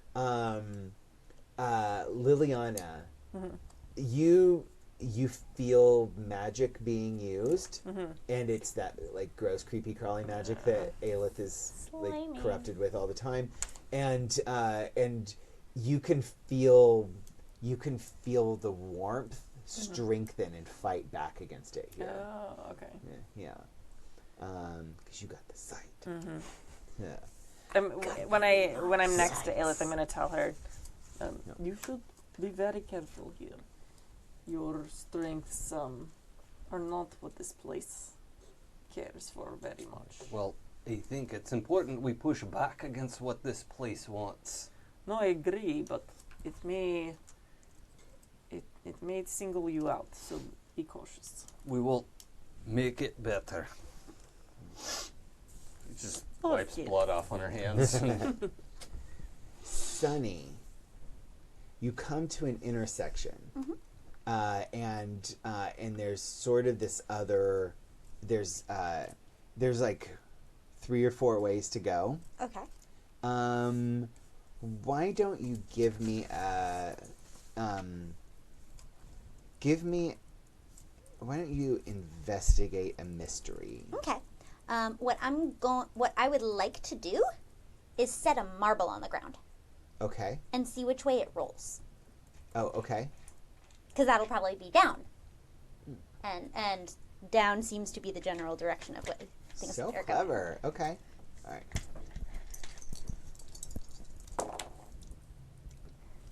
Liliana, you feel magic being used, and it's that like gross, creepy, crawly magic that Aelith is like corrupted with all the time, and you can feel the warmth strengthen and fight back against it here. Oh, okay. Yeah. Because you got the sight. Yeah. When I'm next to Aelith, I'm going to tell her, you should be very careful here. Your strengths are not what this place cares for very much. Well, I think it's important we push back against what this place wants. No, I agree, but it may single you out, so be cautious. We will make it better. He just wipes blood off on her hands. Sunny, you come to an intersection, and there's sort of this other. There's like 3 or 4 ways to go. Okay. Why don't you give me why don't you investigate a mystery? Okay. What I would like to do is set a marble on the ground. Okay. And see which way it rolls. Oh, okay. Because that'll probably be down. And down seems to be the general direction of what things so are clever. Going. Okay. All right.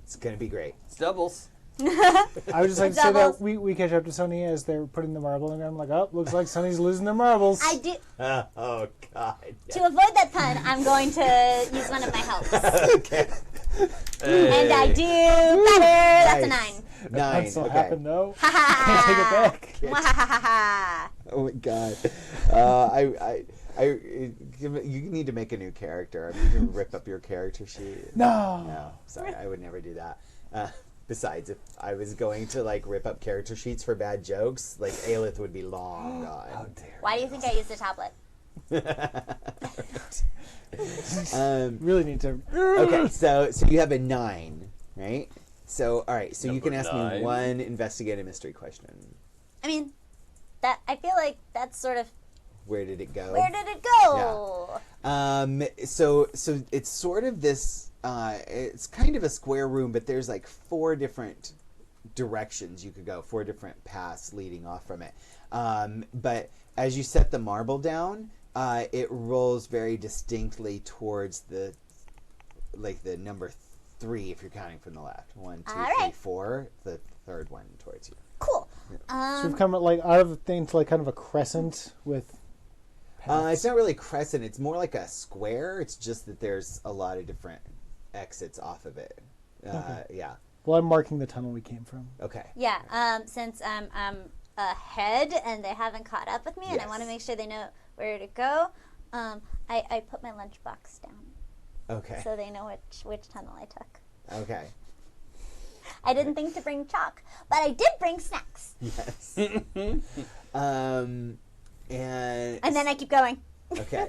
It's gonna be great. It's doubles. I would just like to say that we catch up to Sunny as they're putting the marble in the ground. I'm like, oh, looks like Sunny's losing their marbles. I do. Oh God. To avoid that pun, I'm going to use one of my helps. Okay. And I do better. Nice. That's a 9. That so happened though. Ha ha. Can't take it back. Ha ha ha. Oh my God. You need to make a new character. I mean, you can rip up your character sheet. No, sorry, I would never do that. Besides, if I was going to like rip up character sheets for bad jokes, like Aelith would be long gone. How dare Why do you think I used a tablet? Really need to. Okay, so you have a 9, right? So all right, so you can ask me one investigative mystery question. I mean, that I feel like that's sort of. Where did it go? Where did it go? Yeah. So it's sort of this. It's kind of a square room, but there's like 4 different directions you could go, 4 different paths leading off from it. But as you set the marble down, it rolls very distinctly towards the number 3 if you're counting from the left. 1, 2, 3, 4. The third one towards you. Cool. So we've come like out of the thing to like kind of a crescent with. It's not really a crescent. It's more like a square. It's just that there's a lot of different exits off of it. Yeah. Well, I'm marking the tunnel we came from. Okay. Yeah. Since I'm ahead and they haven't caught up with me, and I want to make sure they know where to go, I put my lunchbox down. Okay. So they know which tunnel I took. Okay. I didn't think to bring chalk, but I did bring snacks. Yes. And then I keep going. Okay.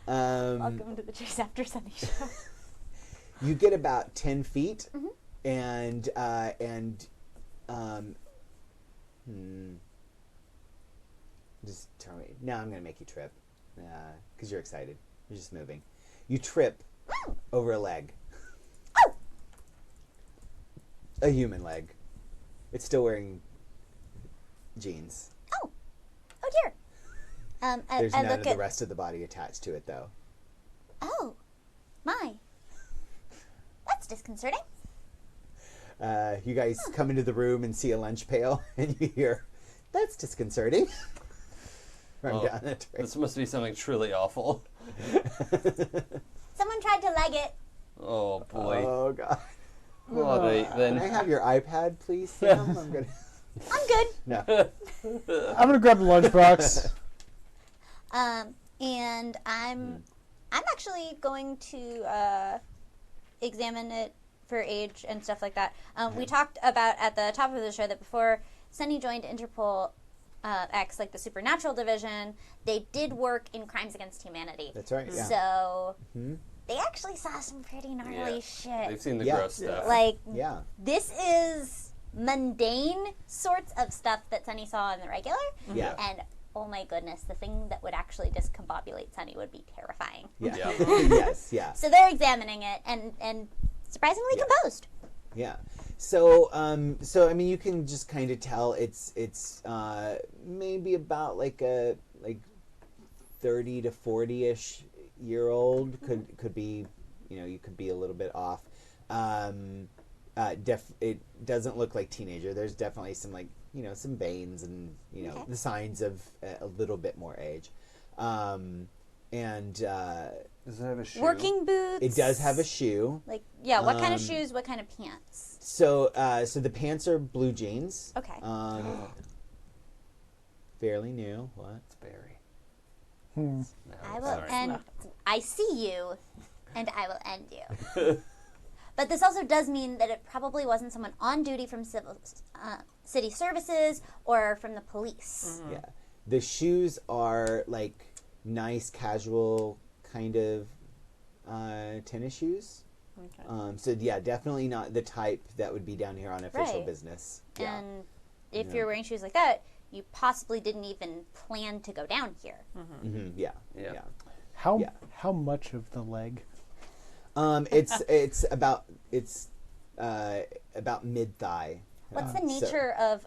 Welcome to the Chase After Sunny show. You get about 10 feet, and just tell me. No, I'm gonna make you trip, because you're excited. You're just moving. You trip over a leg. Oh! A human leg. It's still wearing jeans. Oh dear. There's I none look of the rest of the body attached to it, though. Oh, my. That's disconcerting. You guys come into the room and see a lunch pail, and you hear, "That's disconcerting." From down the tray. This must be something truly awful. Someone tried to leg it. Oh boy. Oh god. All right then. Can I have your iPad, please, Sam? I'm good. No. I'm gonna grab the lunchbox. And I'm actually going to examine it for age and stuff like that. We talked about at the top of the show that before Sunny joined Interpol X, like the Supernatural Division, they did work in crimes against humanity. That's right. Yeah. So they actually saw some pretty gnarly shit. They've seen the gross stuff. Like, Yeah. this is mundane sorts of stuff that Sunny saw in the regular. Yeah. And oh my goodness, the thing that would actually discombobulate Sunny would be terrifying. Yeah. Yeah. Yes. Yeah. So they're examining it and surprisingly composed. Yeah. So I mean, you can just kind of tell it's maybe about like 30 to 40-ish year old. Could be, you could be a little bit off. It doesn't look like teenager. There's definitely some some veins and the signs of a little bit more age. Does it have a shoe? Working boots. It does have a shoe. Like, yeah, what kind of shoes, what kind of pants? So the pants are blue jeans. Okay. Fairly new. What? It's Barry. I will sorry. end. I see you, and I will end you. But this also does mean that it probably wasn't someone on duty from city services or from the police. Yeah. The shoes are like nice casual kind of tennis shoes. Okay. So yeah, definitely not the type that would be down here on official Right. business. Yeah. And if you're wearing shoes like that, you possibly didn't even plan to go down here. Yeah. Yeah. Yeah. How much of the leg? It's about mid thigh. What's the nature of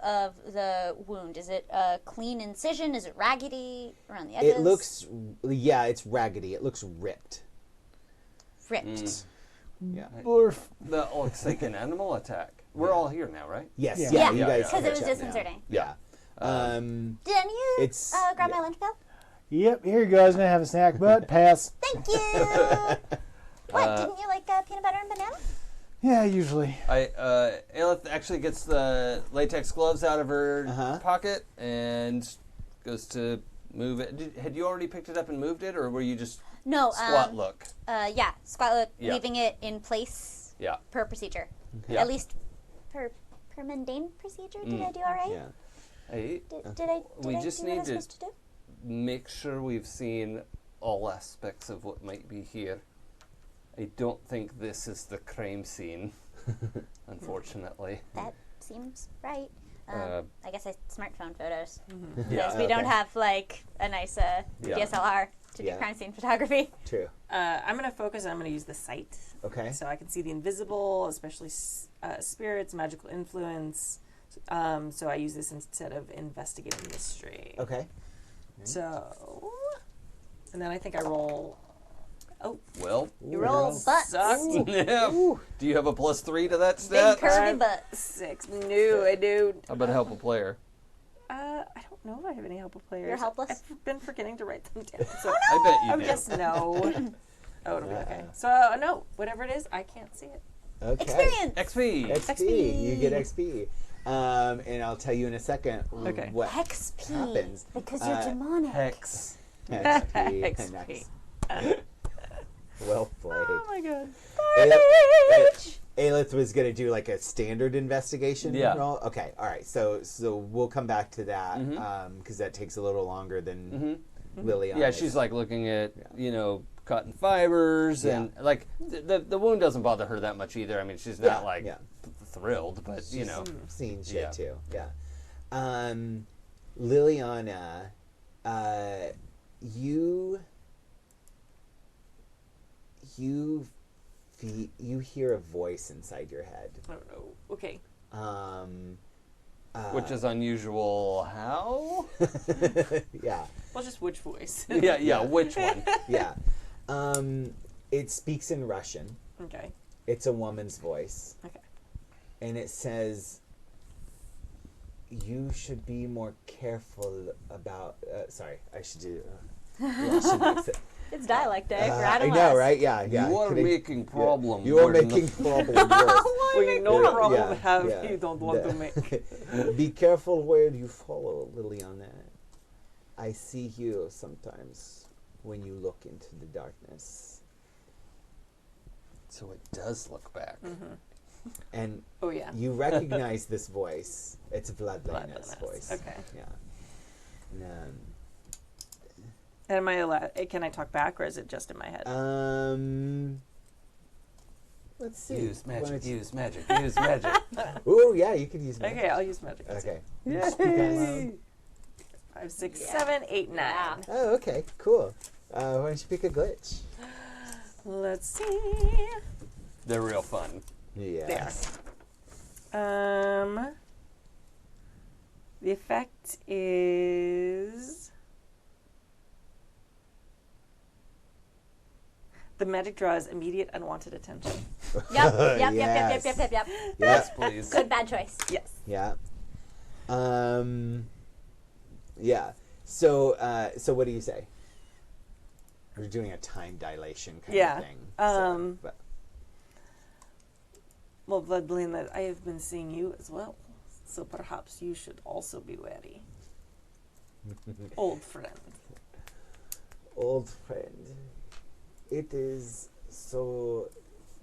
the wound? Is it a clean incision? Is it raggedy around the edges? It looks, it's raggedy. It looks ripped. ripped. Yeah. That looks like an animal attack. We're all here now, right? Yes. Yeah. Yeah. Yeah, You guys. because it was catch up now. disconcerting. Yeah. Did any of you It's- grab yeah. my lunch bell? Yep, here you go. I was gonna have a snack, but pass. Thank you. What? Didn't you like peanut butter and banana? Yeah, usually. Aelith actually gets the latex gloves out of her pocket and goes to move it. Had you already picked it up and moved it, or were you just No. squat look? Yeah, squat look, Yeah. leaving it in place Yeah. per procedure. Yeah. At least per mundane procedure. Did I do all right? Yeah. Hey, Did I We do just what I need was to- supposed to do? make sure we've seen all aspects of what might be here. I don't think this is the crime scene, unfortunately. That seems right. Uh, I guess smartphone photos. Yeah. Because we don't have like a nice DSLR to do Yeah. crime scene photography. True. I'm going to focus and I'm going to use the sight. Okay. So I can see the invisible, especially spirits, magical influence. So I use this instead of investigating mystery. Okay. So, and then I think I roll Oh, Well, You roll butts. sucks. yeah. Do you have a +3 to that stat? Big curvy butts. 6. No, I don't. How about help a player? I don't know if I have any helpful players. You're helpless? I've been forgetting to write them down. So I bet you I would do. guess no. Oh, it'll be okay. So, no, whatever it is, I can't see it. Okay. Experience. XP. XP. You get XP. And I'll tell you in a second Okay. what XP. happens. Because you're demonic. Hex. XP. XP. Nice. Well played. Oh my god. Aelith was going to do like a standard investigation Yeah. roll. Okay, all right. So we'll come back to that because that takes a little longer than Liliana. Yeah, she's like looking at, cotton fibers and like the wound doesn't bother her that much either. I mean, she's not thrilled, but seen shit Yeah. too. Yeah. Liliana, you hear a voice inside your head. I don't know. Okay. which is unusual. How? Yeah. Well, just which voice? Yeah. Which one? Yeah. It speaks in Russian. Okay. It's a woman's voice. Okay. And it says, you should be more careful about... sorry, I should do... It's dialect day for I Adam know, West. right? Yeah. You are making problem. You are where making problem worse. Well, you know Yeah, problem yeah, have yeah. you don't want to make. Be careful where you follow, Liliana. I see you sometimes when you look into the darkness. So it does look back. And Oh yeah. you recognize this voice. It's Vladlena's Vladlena's, voice. okay. Yeah. And, Am I allowed? Can I talk back, or is it just in my head? let's see. Use magic. Why don't you- Use magic. Use magic. Ooh, yeah, you could use magic. Okay, I'll use magic. Okay. Yay! 5, 6, 7, 8, 9. Yeah. Oh, okay, cool. Why don't you pick a glitch? Let's see. They're real fun. Yeah. There. The effect is the magic draws immediate unwanted attention. Yep. Yes. Yep. Yes, Please. Good, bad choice. Yes. Yeah. Yeah. So what do you say? We're doing a time dilation kind Yeah. of thing. But Well, Vladlena, I have been seeing you as well, so perhaps you should also be wary. Old friend. old friend, it is so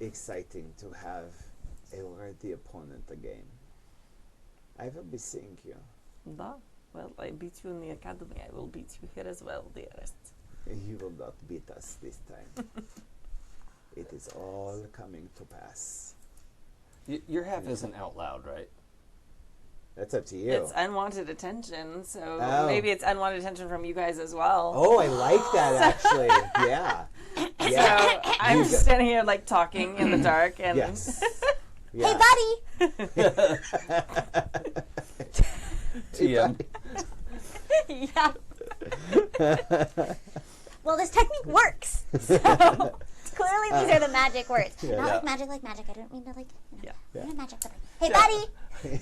exciting to have a worthy opponent again. I will be seeing you. Da. Well, I beat you in the academy. I will beat you here as well, dearest. You will not beat us this time. It is all coming to pass. Your half isn't out loud, right? That's up to you. It's unwanted attention, so Oh. maybe it's unwanted attention from you guys as well. Oh, I like that actually. Yeah. So I'm You just standing here like talking in the dark, and Yes. Hey, Yeah. buddy. TM. Yeah. Well, this technique works. So clearly, these are the magic words. Not like magic. I don't mean to magic. Hey, buddy.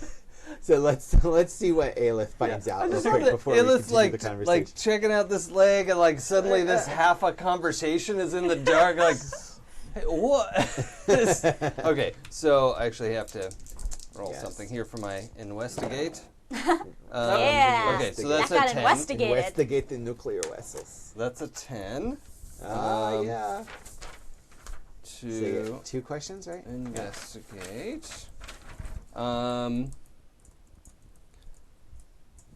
So let's see what Aelith finds out real quick before we Aelith's continue the conversation. like checking out this leg, and like suddenly this half a conversation is in the dark. Like, hey, what? Okay, so I actually have to roll something here for my investigate. Yeah. Okay, so that's That got a 10. investigated. Investigate the nuclear vessels. That's a 10. Yeah. So you To get 2 questions, right? investigate.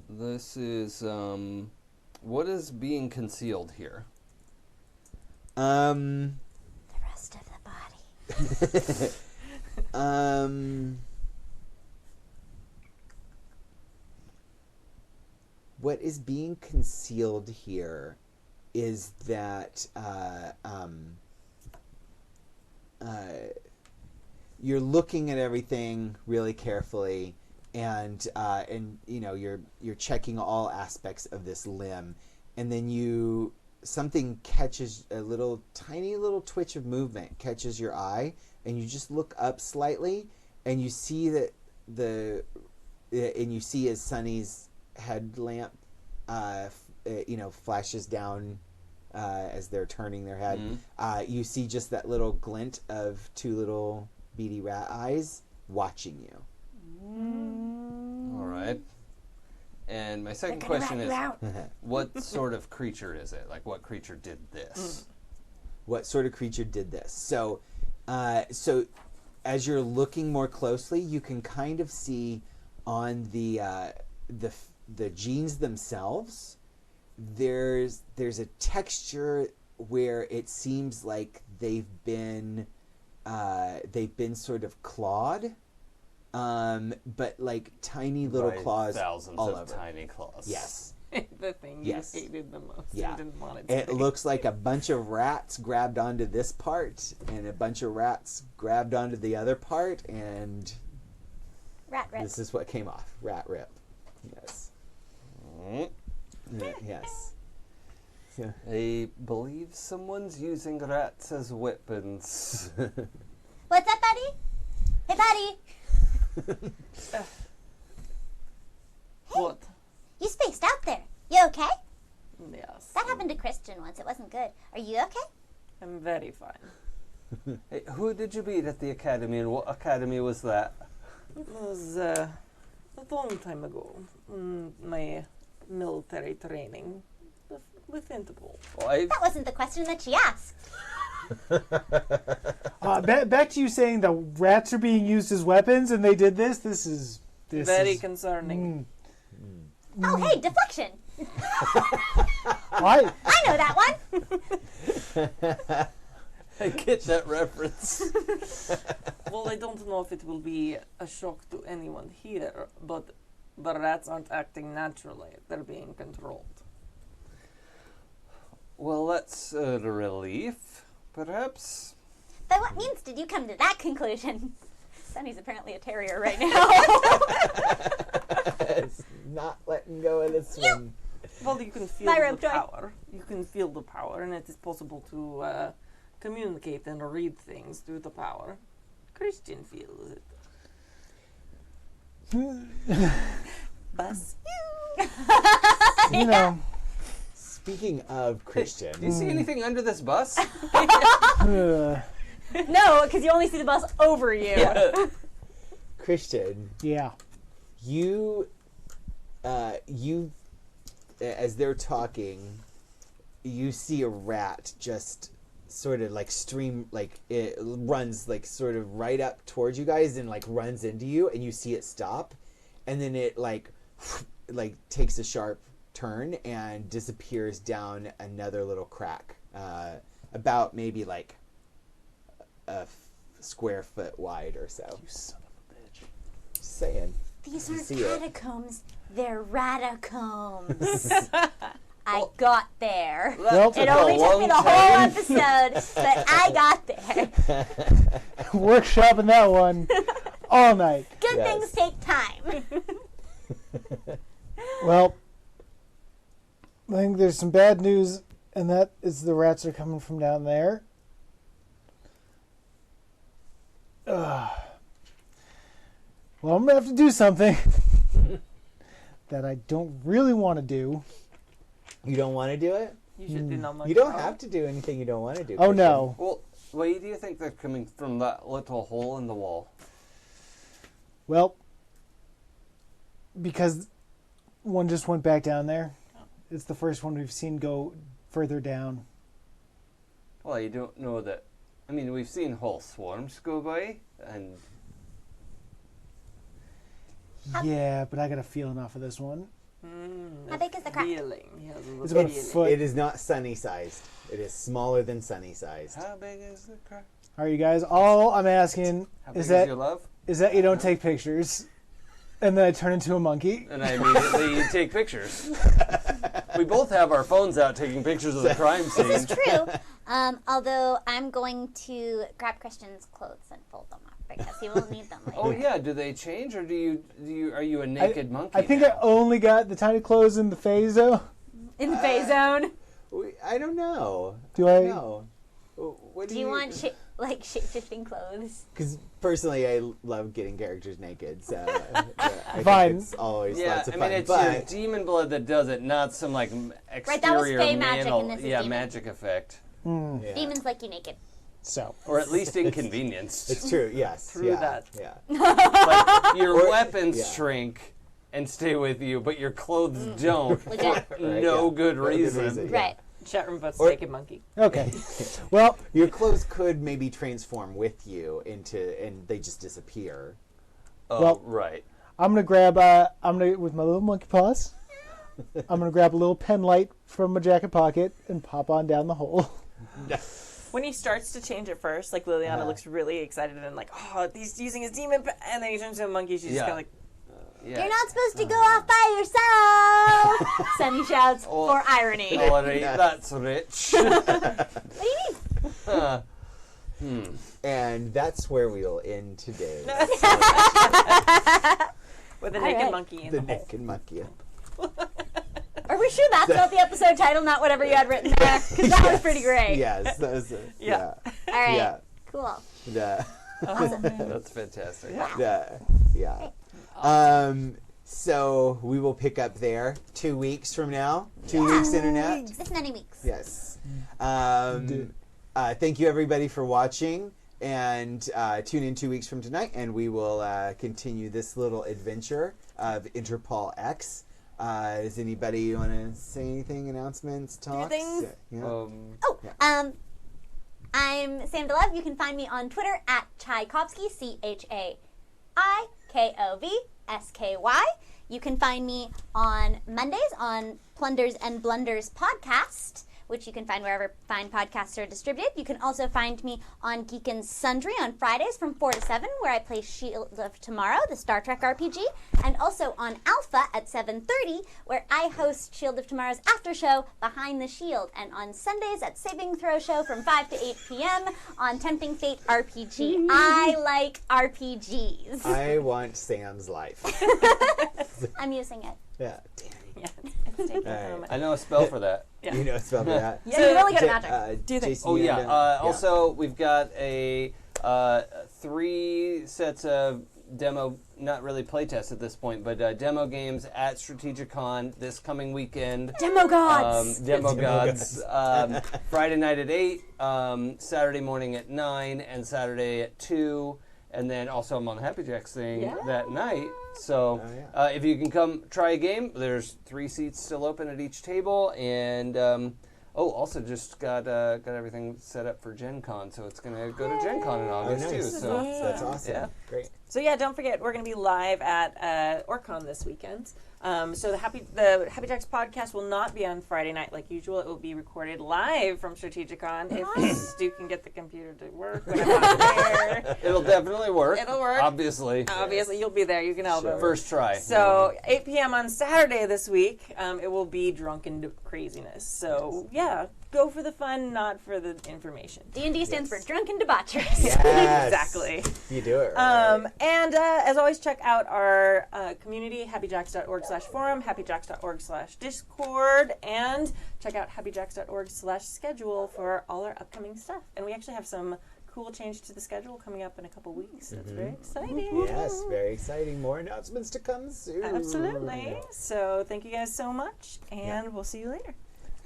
This is what is being concealed here? The rest of the body. What is being concealed here is that you're looking at everything really carefully, and you know you're checking all aspects of this limb, and then you something catches a tiny little twitch of movement catches your eye, and you just look up slightly, and you see that you see as Sunny's headlamp, flashes down as they're turning their head. You see just that little glint of two little beady rat eyes watching you. All right. And my second question is, what sort of creature is it? Like, what creature did this? What sort of creature did this? So as you're looking more closely, you can kind of see on the jeans themselves, there's a texture where it seems like they've been sort of clawed, but like tiny little claws thousands all of over. Tiny claws. Yes. The thing you hated the most. Yeah. You didn't want it to It be. looks like a bunch of rats grabbed onto this part, and a bunch of rats grabbed onto the other part, and Rat rip. this is what came off. Rat rip. Yes. Yes. Yeah. I believe someone's using rats as weapons. What's up, buddy? Hey, buddy. What? You spaced out there. You okay? Yes. That happened to Christian once. It wasn't good. Are you okay? I'm very fine. Hey, who did you meet at the academy, and what academy was that? It was a long time ago. My military training with Interpol. Well, That wasn't the question that she asked. Back to you saying the rats are being used as weapons, and they did this. This is Very concerning. Oh, hey, deflection. I know that one. I get that reference. Well, I don't know if it will be a shock to anyone here, but the rats aren't acting naturally. They're being controlled. Well, that's a relief, perhaps. By what means did you come to that conclusion? Sunny's apparently a terrier right now. It's not letting go of this one. Well, you can feel My the rope toy. power. You can feel the power, and it is possible to communicate and read things through the power. Christian feels it. Bus. you know. Speaking of Christian, Do you see anything under this bus? No, because you only see the bus over you. Christian, Yeah. you, as they're talking, you see a rat just sort of like it runs like sort of right up towards you guys and like runs into you, and you see it stop, and then it like takes a sharp turn and disappears down another little crack, about maybe like a square foot wide or so. You son of a bitch. Just saying. These You aren't see it. catacombs. They're ratacombs. I got there. Well, It only took me the whole time. episode, but I got there. workshopping that one all night. Good Yes. things take time. Well, I think there's some bad news, and that is the rats are coming from down there. Well, I'm going to have to do something that I don't really want to do. You don't want to do it? You should do not much. You don't have to do anything you don't want to do. Oh, Christian. no. Well, why do you think they're coming from that little hole in the wall? Well, because one just went back down there. It's the first one we've seen go further down. Well, you don't know that. I mean, we've seen whole swarms go by, and Yeah, but I got a feeling off of this one. How big is the crack? Feeling. He has a It's little about a feeling. foot. It is not sunny sized. It is smaller than sunny sized. how big is the crack? All right, you guys. All I'm asking How big is is your love? that you don't take pictures, and then I turn into a monkey. And I immediately take pictures. We both have our phones out taking pictures of the crime scene. This is true. Although I'm going to grab Christian's clothes and fold them up because he will need them later. Oh yeah, do they change, or are you a naked monkey? I think now? I only got the tiny clothes in the phase zone. In the phase zone. I don't know. Do I I- don't know. What Do you want shape-shifting clothes? Because personally, I love getting characters naked, so I Fine. think it's always Yeah, lots of I fun. mean, it's but your demon blood that does it, not some like exterior that was fey magic, mantle- and this is yeah, demon. magic effect, yeah. Demons like you naked. So. or at least inconvenienced. It's true. Yes. True yeah, that. Yeah. Like your Or- weapons yeah. shrink and stay with you, but your clothes don't. Legit. Right, No yeah. good No good reason. reason. Yeah. Right. Chat room votes Or- naked monkey. Okay. Well, Your clothes could maybe transform with you and they just disappear. Oh, Well- right. I'm gonna with my little monkey paws. I'm gonna grab a little pen light from my jacket pocket and pop on down the hole. When he starts to change at first, like Liliana looks really excited and like, oh, he's using his demon, and then he turns into a monkey. She's just Yeah. kind of like, Yeah. You're not supposed to go off by yourself. Sunny shouts Oh. for irony. All right, that's rich. What do you mean? And that's where we'll end today. with a All naked right. monkey in the the hole. naked monkey. Are we sure that's not the episode title, not whatever you had written there? Because that was pretty great. Yes, that was Yeah. All right. Yeah. Cool. Yeah. That's fantastic. Yeah. So we will pick up there 2 weeks from now. 2 weeks internet. This many weeks. Yes. Thank you everybody for watching, and tune in 2 weeks from tonight, and we will continue this little adventure of Interpol X. Does anybody want to say anything? Announcements? Talks? things? Yeah. I'm Sam DeLev. You can find me on Twitter at Tchaikovsky, ChaiKovSky. You can find me on Mondays on Plunders and Blunders podcast, which you can find wherever fine podcasts are distributed. You can also find me on Geek and Sundry on Fridays from 4 to 7, where I play Shield of Tomorrow, the Star Trek RPG, and also on Alpha at 7:30, where I host Shield of Tomorrow's after show, Behind the Shield, and on Sundays at Saving Throw Show from 5 to 8 p.m. on Tempting Fate RPG. I like RPGs. I want Sam's life. I'm using it. Yeah. Damn. Yeah, it's taking All a right. moment. I know a spell for that. Yeah. You know it's about that. Yeah, you're really good at magic. Do they? Jason, Oh you yeah. had Also, we've got a 3 sets of demo, not really playtest at this point, but demo games at Strategicon this coming weekend. Demo gods! Demo gods. Friday night at 8, Saturday morning at 9, and Saturday at 2. And then also I'm on the Happy Jacks thing that night. So if you can come try a game, there's 3 seats still open at each table. And also just got everything set up for Gen Con. So it's going to go to Gen Con in August too. nice. So That's awesome. Yeah. Great. So yeah, don't forget we're going to be live at Orcon this weekend. So the Happy Jacks podcast will not be on Friday night like usual. It will be recorded live from Strategicon if Stu can get the computer to work when I'm not there. It'll definitely work. It'll work. Obviously. Obviously, you'll be there. You can help him. First try. So 8 p.m. on Saturday this week, it will be drunken craziness. So yeah, go for the fun, not for the information. D&D stands for Drunken Debauchery. Yes. Exactly. You do it right. And as always, check out our community, happyjacks.org/forum, happyjacks.org/discord, and check out happyjacks.org/schedule for all our upcoming stuff. And we actually have some cool change to the schedule coming up in a couple weeks. So it's very exciting. Yes, very exciting. More announcements to come soon. Absolutely. So thank you guys so much, and we'll see you later.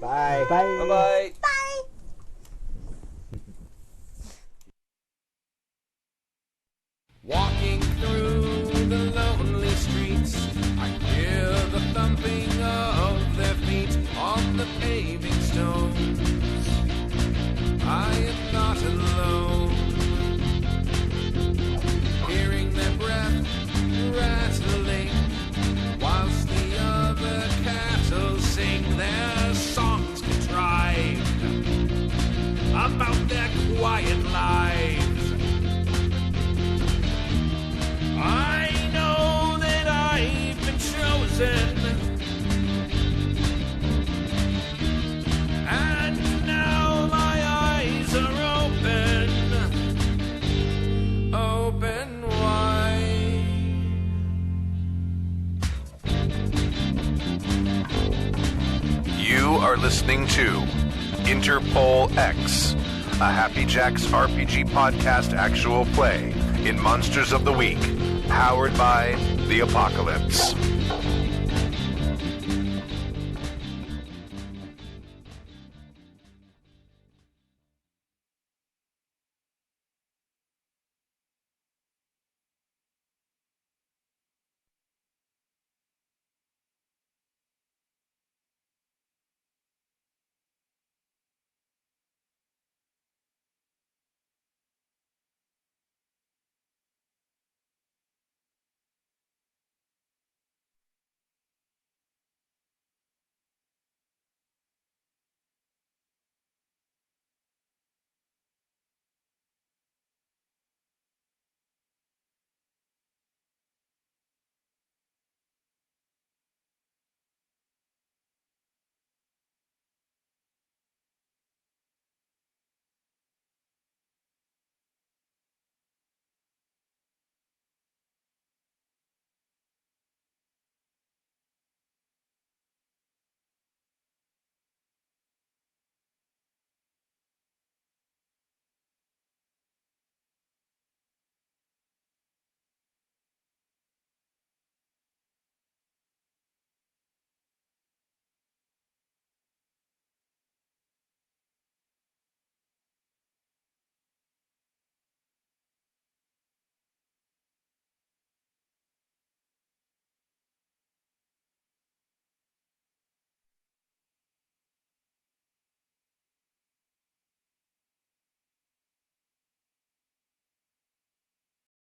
Bye. Bye. Bye-bye. Bye! Walking through the lonely streets, I hear the thumping of their feet on the paving stones. I am not alone, hearing their breath rattling, whilst the other cattle sing their songs contrived are listening to Interpol X, a Happy Jacks RPG podcast actual play in Monsters of the Week, powered by the Apocalypse.